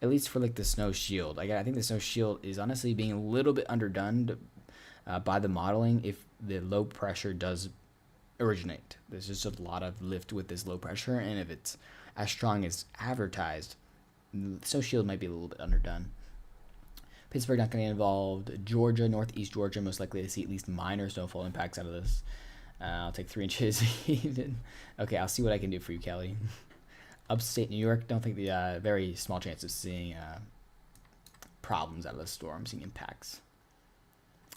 At least for like the snow shield. I think the snow shield is honestly being a little bit underdone by the modeling if the low pressure does originate. There's just a lot of lift with this low pressure, and if it's as strong as advertised, the snow shield might be a little bit underdone. Pittsburgh not going to get involved. Georgia, northeast Georgia, most likely to see at least minor snowfall impacts out of this. I'll take 3 inches even. Okay, I'll see what I can do for you, Kelly. Upstate New York, don't think the very small chance of seeing problems out of the storm, seeing impacts.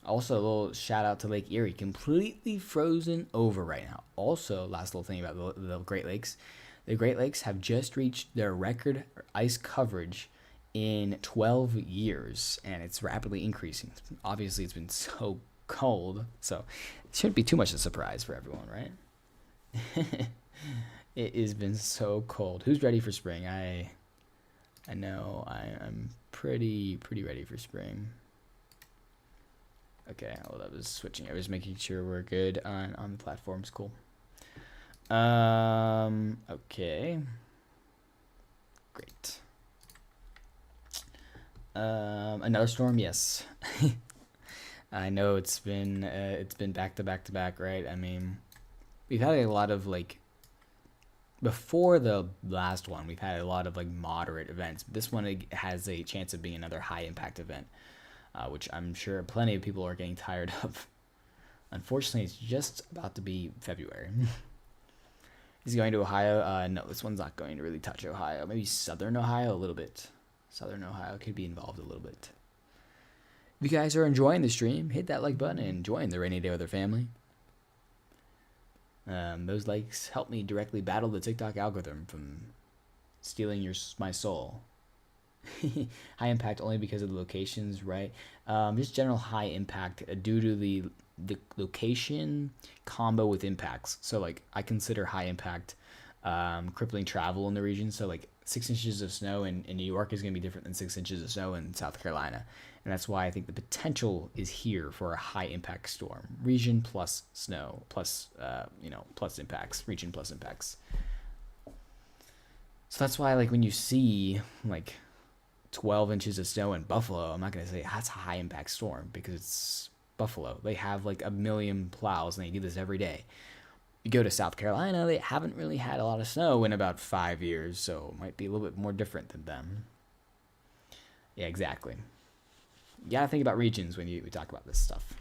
Also, a little shout out to Lake Erie, completely frozen over right now. Also, last little thing about the Great Lakes. The Great Lakes have just reached their record ice coverage in 12 years, and it's rapidly increasing. Obviously, it's been so cold, so it shouldn't be too much of a surprise for everyone, right? It has been so cold. Who's ready for spring? I know I'm pretty ready for spring. Okay, well, I was switching. I was making sure we're good on the platforms. Cool. Okay. Great. Another storm, yes. I know it's been back to back to back, right? I mean, we've had a lot of like before the last one, we've had a lot of like moderate events. This one has a chance of being another high impact event, which I'm sure plenty of people are getting tired of. Unfortunately, it's just about to be February. Is he going to Ohio? No, this one's not going to really touch Ohio. Maybe southern Ohio a little bit. Southern Ohio could be involved a little bit. If you guys are enjoying the stream, hit that like button and enjoying the rainy day with your family. Those likes help me directly battle the TikTok algorithm from stealing my soul. High impact only because of the locations, right? Just general high impact due to the location combo with impacts. So like I consider high impact crippling travel in the region. So like 6 inches of snow in New York is going to be different than 6 inches of snow in South Carolina. And that's why I think the potential is here for a high impact storm. Region plus snow plus, plus impacts. Region plus impacts. So that's why like when you see like 12 inches of snow in Buffalo, I'm not going to say that's a high impact storm because it's Buffalo. They have like 1 million plows and they do this every day. You go to South Carolina, they haven't really had a lot of snow in about 5 years, so it might be a little bit more different than them. Yeah, exactly. You gotta think about regions when we talk about this stuff.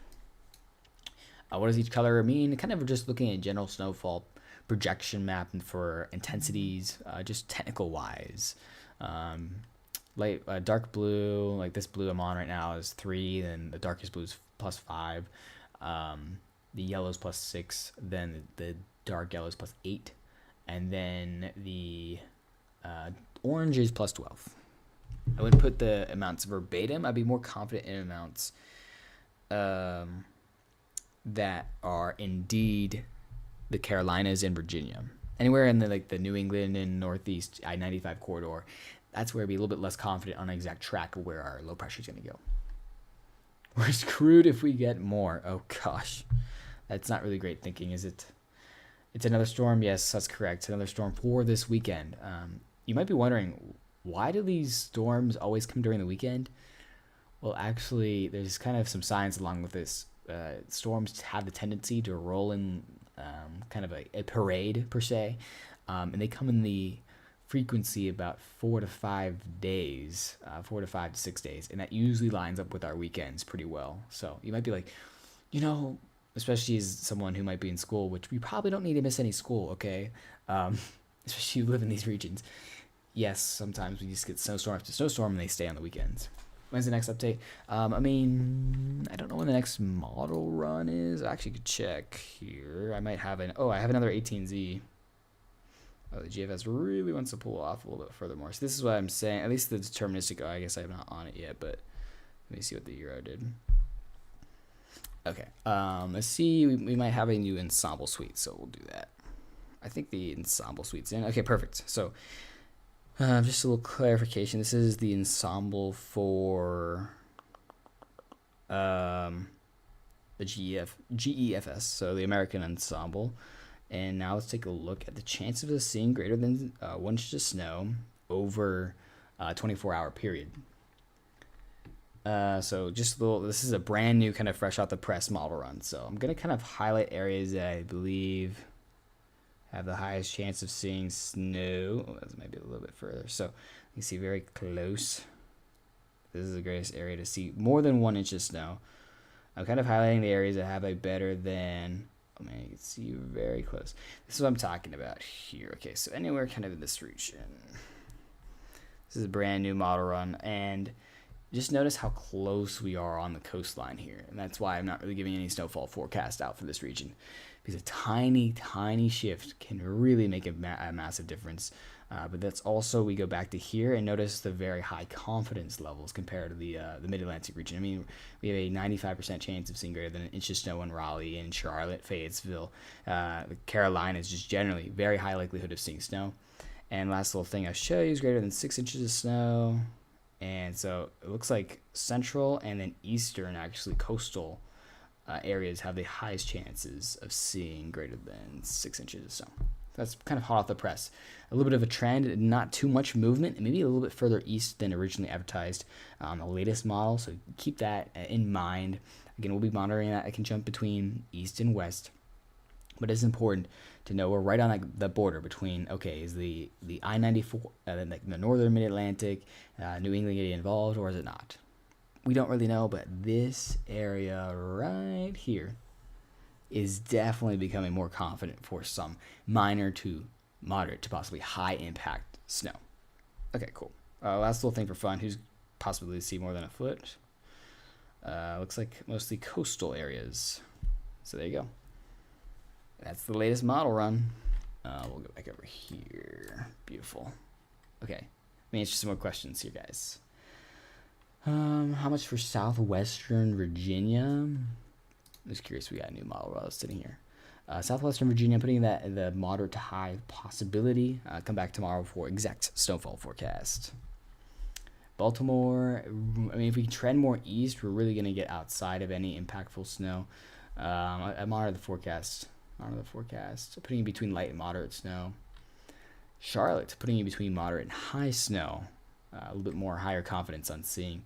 What does each color mean? Kind of just looking at general snowfall projection map and for intensities, just technical wise. Dark blue, like this blue I'm on right now is 3, then the darkest blue is +5. The yellow is +6, then the dark yellow is +8, and then the orange is +12. I wouldn't put the amounts verbatim. I'd be more confident in amounts that are indeed the Carolinas and Virginia. Anywhere in the New England and Northeast I-95 corridor, that's where I'd be a little bit less confident on an exact track of where our low pressure is going to go. We're screwed if we get more. Oh, gosh. That's not really great thinking, is it? It's another storm. Yes, that's correct. It's another storm for this weekend. You might be wondering, why do these storms always come during the weekend? Well, actually, there's kind of some science along with this. Storms have the tendency to roll in kind of a parade, per se. And they come in the frequency about 4 to 5 days, 4 to 5 to 6 days. And that usually lines up with our weekends pretty well. So you might be like, especially as someone who might be in school, which we probably don't need to miss any school, okay? Especially if you live in these regions. Yes, sometimes we just get snowstorm after snowstorm and they stay on the weekends. When's the next update? I don't know when the next model run is. I actually could check here. I might have I have another 18Z. Oh, the GFS really wants to pull off a little bit furthermore. So this is what I'm saying. At least the deterministic, I guess I'm not on it yet, but let me see what the Euro did. Okay, let's see. We might have a new ensemble suite, so we'll do that. I think the ensemble suite's in. Okay, perfect. So just a little clarification. This is the ensemble for the GEFS, so the American ensemble. And now let's take a look at the chances of seeing greater than 1 inch of snow over a 24-hour period. So just a little, this is a brand new kind of fresh out the press model run. So I'm going to kind of highlight areas that I believe have the highest chance of seeing snow. Oh, that's maybe a little bit further. So you can see very close. This is the greatest area to see more than 1 inch of snow. I'm kind of highlighting the areas that have a better than, oh man, you can see very close. This is what I'm talking about here. Okay, so anywhere kind of in this region. This is a brand new model run, and just notice how close we are on the coastline here. And that's why I'm not really giving any snowfall forecast out for this region, because a tiny, tiny shift can really make a massive difference. But that's also, we go back to here and notice the very high confidence levels compared to the mid-Atlantic region. I mean, we have a 95% chance of seeing greater than 1 inch of snow in Raleigh, in Charlotte, Fayetteville. The Carolinas, just generally very high likelihood of seeing snow. And last little thing I'll show you is greater than 6 inches of snow. And so it looks like central and then eastern, actually coastal areas have the highest chances of seeing greater than 6 inches of snow. That's kind of hot off the press. A little bit of a trend, not too much movement, and maybe a little bit further east than originally advertised on the latest model. So keep that in mind. Again, we'll be monitoring that. It can jump between east and west, but it's important to know we're right on the border between, okay, is the I-94, the northern mid-Atlantic, New England getting involved, or is it not? We don't really know, but this area right here is definitely becoming more confident for some minor to moderate to possibly high impact snow. Okay, cool. Last little thing for fun, who's possibly see more than a foot? Looks like mostly coastal areas. So there you go. That's the latest model run. We'll go back over here. Beautiful. Okay, let me answer some more questions here, guys. How much for southwestern Virginia? I'm just curious. We got a new model while I was sitting here. Southwestern Virginia, putting that in the moderate to high possibility. Come back tomorrow for exact snowfall forecast. Baltimore, I mean, if we trend more east, we're really going to get outside of any impactful snow. I monitor the forecast. Putting in between light and moderate snow. Charlotte, putting in between moderate and high snow. A little bit more higher confidence on seeing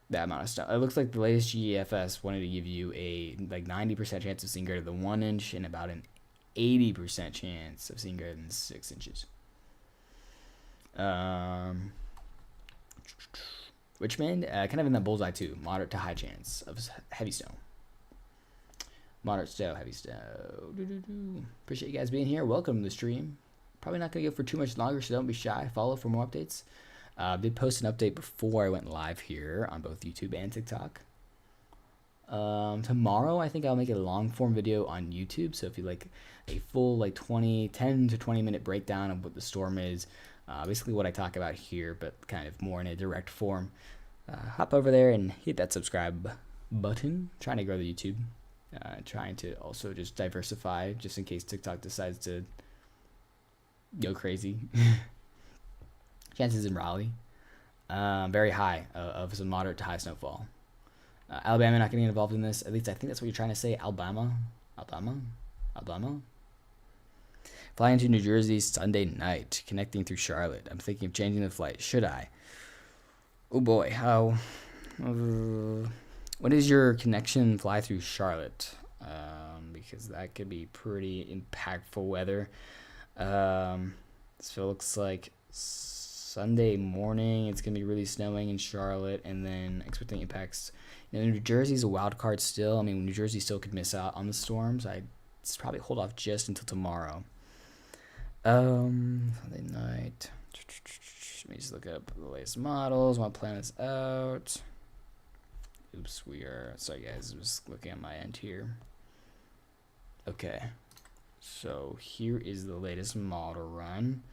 that amount of snow. It looks like the latest GEFS wanted to give you a 90% chance of seeing greater than 1 inch and about an 80% chance of seeing greater than 6 inches. Richmond, kind of in that bullseye too. Moderate to high chance of heavy snow. Moderate snow, heavy snow. Appreciate you guys being here. Welcome to the stream. Probably not going to go for too much longer, so don't be shy. Follow for more updates. Did post an update before I went live here on both YouTube and TikTok. Tomorrow, I think I'll make a long form video on YouTube. So if you like a full 10 to 20 minute breakdown of what the storm is, basically what I talk about here, but kind of more in a direct form, hop over there and hit that subscribe button. Trying to grow the YouTube. Trying to also just diversify just in case TikTok decides to go crazy. Chances in Raleigh, very high of some moderate to high snowfall. Alabama not getting involved in this. At least I think that's what you're trying to say. Alabama. Flying to New Jersey Sunday night, connecting through Charlotte. I'm thinking of changing the flight. Should I? Oh boy, how? When does your connection fly through Charlotte? Because that could be pretty impactful weather. So it looks like Sunday morning it's going to be really snowing in Charlotte, and then expecting impacts. New Jersey's a wild card still. I mean, New Jersey still could miss out on the storms. I'd probably hold off just until tomorrow. Sunday night. Let me just look up the latest models. Want to plan this out. Oops, sorry guys, I'm just looking at my end here. Okay. So here is the latest model run.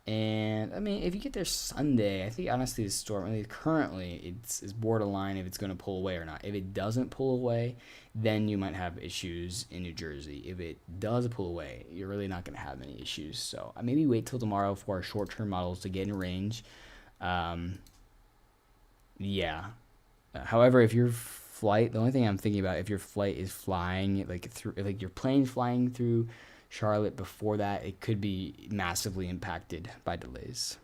And I mean, if you get there Sunday, I think honestly the storm, I mean, currently it's borderline if it's going to pull away or not. If it doesn't pull away, then you might have issues in New Jersey. If it does pull away, you're really not going to have many issues. So maybe wait till tomorrow for our short-term models to get in range. Yeah. However, if your flight, the only thing I'm thinking about, if your flight is flying like through, like your plane flying through Charlotte before that, it could be massively impacted by delays.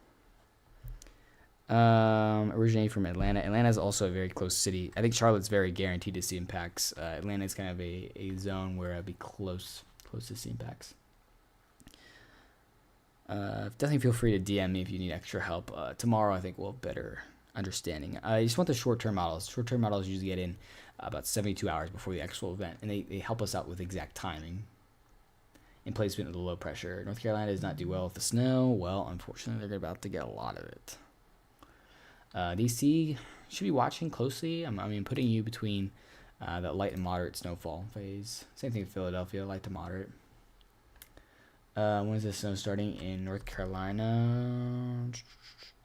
Originating from Atlanta. Atlanta is also a very close city. I think Charlotte's very guaranteed to see impacts. Atlanta is kind of a zone where I'd be close to see impacts. Definitely feel free to DM me if you need extra help. Tomorrow, I think we'll have better understanding. I just want the short-term models. Short-term models usually get in about 72 hours before the actual event, and they help us out with exact timing and placement of the low pressure. North Carolina does not do well with the snow. Well, unfortunately, they're about to get a lot of it. DC should be watching closely. Putting you between that light and moderate snowfall phase. Same thing with Philadelphia, light to moderate. When is the snow starting in North Carolina?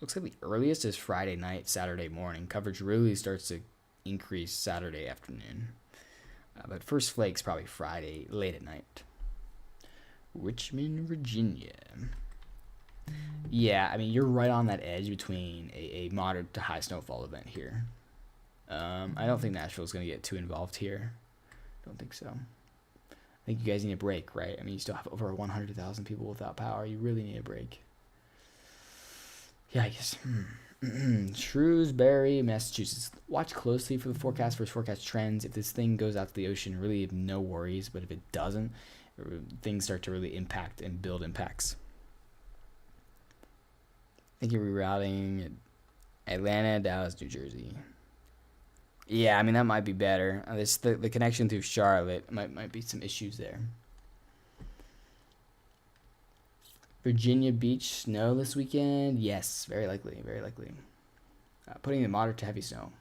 Looks like the earliest is Friday night, Saturday morning. Coverage really starts to increase Saturday afternoon. But first flakes probably Friday, late at night. Richmond, Virginia. Yeah, you're right on that edge between a moderate to high snowfall event here. I don't think Nashville's going to get too involved here. Don't think so. I think you guys need a break, right? You still have over 100,000 people without power. You really need a break. Yeah, I guess. Shrewsbury, Massachusetts. Watch closely for the forecast trends. If this thing goes out to the ocean, really have no worries. But if it doesn't, things start to really impact and build impacts. I think you're rerouting Atlanta, Dallas, New Jersey. Yeah, that might be better. The connection through Charlotte might be some issues there. Virginia Beach, snow this weekend? Yes, very likely, very likely. Putting in moderate to heavy snow.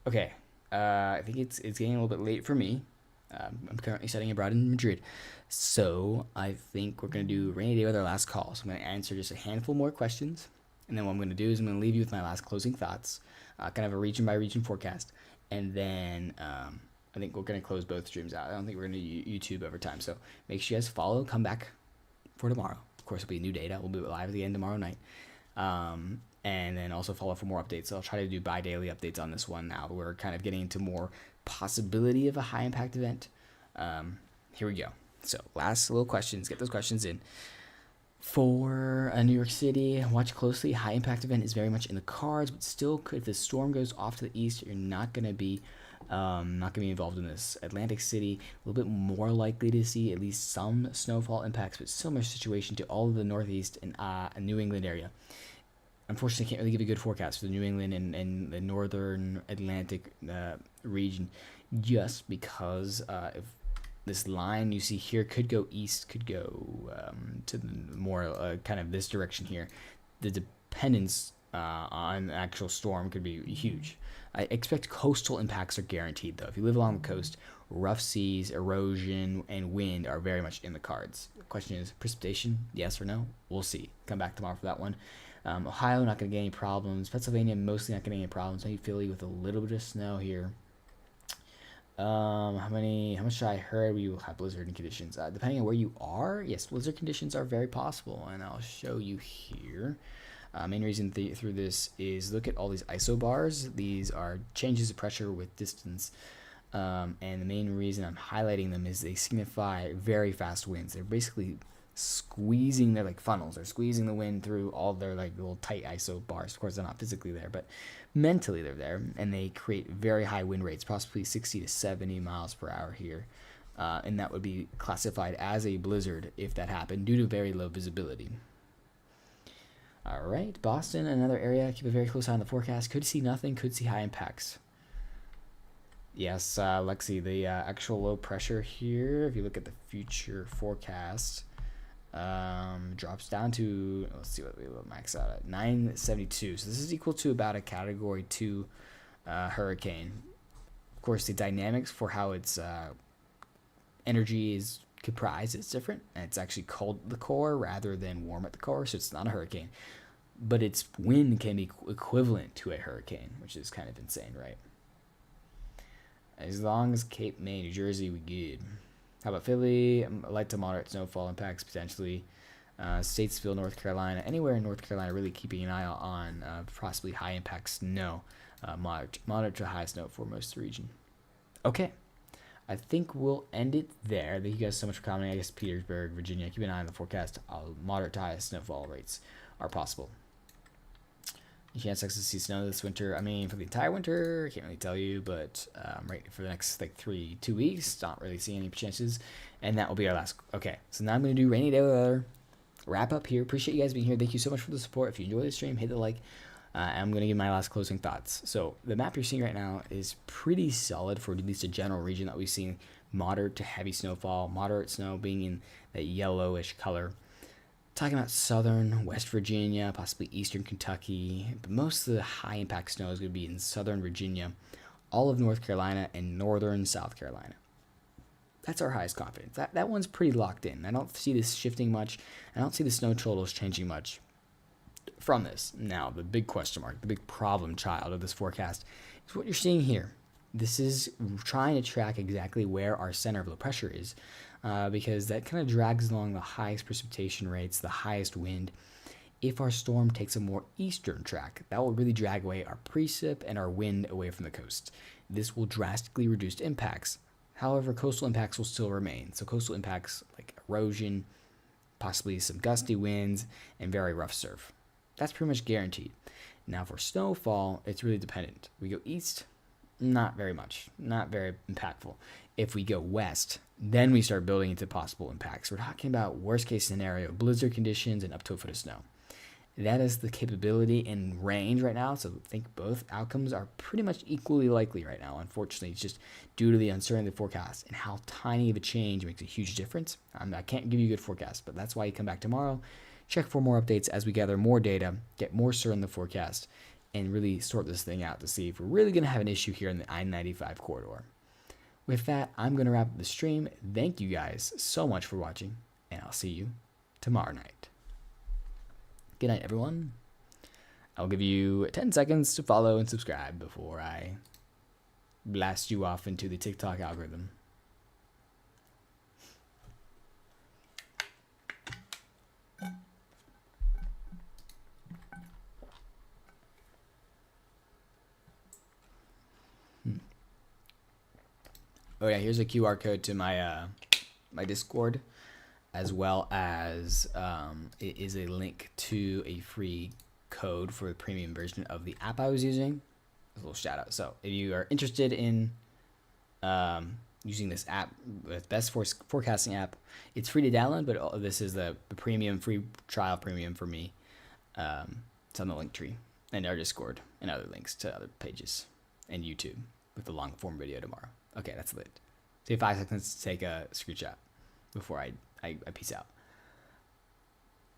Okay, I think it's getting a little bit late for me. I'm currently studying abroad in Madrid. So I think we're going to do rainy day with our last call. So I'm going to answer just a handful more questions. And then what I'm going to do is I'm going to leave you with my last closing thoughts, kind of a region by region forecast. And then I think we're going to close both streams out. I don't think we're going to YouTube over time. So make sure you guys follow, come back for tomorrow. Of course, it'll be new data. We'll be live again tomorrow night. And then also follow for more updates. So I'll try to do bi-daily updates on this one now. We're kind of getting into more possibility of a high impact event. Here we go. So last little questions. Get those questions in. For New York City, watch closely. High impact event is very much in the cards, but still, if the storm goes off to the east, you're not going to be involved in this. Atlantic City, a little bit more likely to see at least some snowfall impacts, but similar situation to all of the Northeast and New England area. Unfortunately, I can't really give a good forecast for the New England and the Northern Atlantic region, just because if this line you see here could go east, could go to the more kind of this direction here. The dependence on the actual storm could be huge. I expect coastal impacts are guaranteed, though. If you live along the coast, rough seas, erosion, and wind are very much in the cards. The question is, precipitation, yes or no? We'll see. Come back tomorrow for that one. Ohio, not going to get any problems. Pennsylvania, mostly not getting any problems. Maybe Philly with a little bit of snow here. How much I heard we will have blizzard conditions. Depending on where you are, yes, blizzard conditions are very possible, and I'll show you here. Main reason through this is look at all these isobars. These are changes of pressure with distance. And the main reason I'm highlighting them is they signify very fast winds. They're basically squeezing, they're like funnels. They're squeezing the wind through all their like little tight isobars. Of course, they're not physically there, but mentally they're there, and they create very high wind rates, possibly 60 to 70 miles per hour here. And that would be classified as a blizzard if that happened due to very low visibility. All right, Boston, another area. Keep a very close eye on the forecast. Could see nothing, could see high impacts. Yes, Lexi, the actual low pressure here, if you look at the future forecast, drops down to, let's see what we will max out at, 972. So this is equal to about a Category 2 hurricane. Of course, the dynamics for how its energy is comprised is different, and it's actually cold at the core rather than warm at the core, so it's not a hurricane. But its wind can be equivalent to a hurricane, which is kind of insane, right? As long as Cape May, New Jersey, we good. How about Philly? Light to moderate snowfall impacts potentially. Statesville, North Carolina, anywhere in North Carolina, really keeping an eye on possibly high impact snow, moderate to high snow for most of the region. Okay, I think we'll end it there. Thank you guys so much for commenting. I guess Petersburg, Virginia, keep an eye on the forecast. Moderate to high snowfall rates are possible. You can't expect to see snow this winter. I mean, for the entire winter, I can't really tell you, but right for the next like 2 weeks, not really seeing any chances. And that will be our last. Okay, so now I'm going to do rainy day weather. Wrap up here. Appreciate you guys being here. Thank you so much for the support. If you enjoy the stream, hit the like. I'm going to give my last closing thoughts. So the map you're seeing right now is pretty solid for at least a general region that we've seen moderate to heavy snowfall, moderate snow being in that yellowish color. Talking about southern West Virginia, possibly eastern Kentucky, but most of the high impact snow is going to be in southern Virginia, all of North Carolina, and northern South Carolina. That's our highest confidence. That one's pretty locked in. I don't see this shifting much. I don't see the snow totals changing much from this. Now, the big question mark, the big problem child of this forecast is what you're seeing here. This is trying to track exactly where our center of low pressure is. Because that kind of drags along the highest precipitation rates, the highest wind. If our storm takes a more eastern track, that will really drag away our precip and our wind away from the coast. This will drastically reduce impacts. However, coastal impacts will still remain. So coastal impacts like erosion, possibly some gusty winds, and very rough surf. That's pretty much guaranteed. Now for snowfall, it's really dependent. We go east, not very much, not very impactful. If we go west, then we start building into possible impacts. We're talking about worst case scenario, blizzard conditions and up to a foot of snow. That is the capability and range right now. So I think both outcomes are pretty much equally likely right now. Unfortunately, it's just due to the uncertainty of the forecast and how tiny of a change makes a huge difference. I can't give you a good forecast, but that's why you come back tomorrow, check for more updates as we gather more data, get more certain the forecast, and really sort this thing out to see if we're really going to have an issue here in the I-95 corridor. With that, I'm going to wrap up the stream. Thank you guys so much for watching, and I'll see you tomorrow night. Good night, everyone. I'll give you 10 seconds to follow and subscribe before I blast you off into the TikTok algorithm. Oh yeah, here's a QR code to my my Discord, as well as it is a link to a free code for the premium version of the app I was using. A little shout out. So if you are interested in using this app, the best forecasting app, it's free to download, but this is the premium free trial premium for me. It's on the link tree and our Discord and other links to other pages and YouTube with the long form video tomorrow. Okay, that's lit. Take 5 seconds to take a screenshot before I peace out.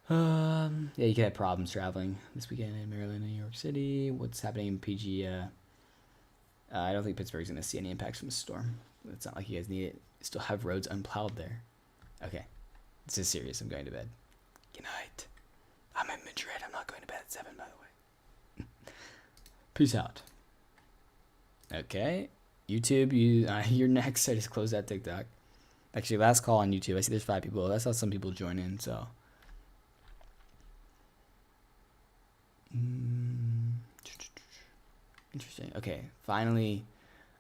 Yeah, you could have problems traveling this weekend in Maryland and New York City. What's happening in PG? I don't think Pittsburgh's going to see any impacts from the storm. It's not like you guys need it. You still have roads unplowed there. Okay, this is serious. I'm going to bed. Good night. I'm in Madrid. I'm not going to bed at 7, by the way. Peace out. Okay. YouTube, you're next. I just closed that TikTok. Actually, last call on YouTube. I see there's 5 people. I saw some people join in, so. Interesting. Okay, finally,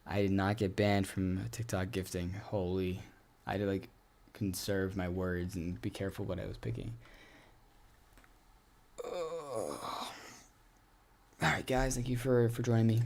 I did not get banned from TikTok gifting. Holy. I had to, like, conserve my words and be careful what I was picking. All right, guys. Thank you for joining me.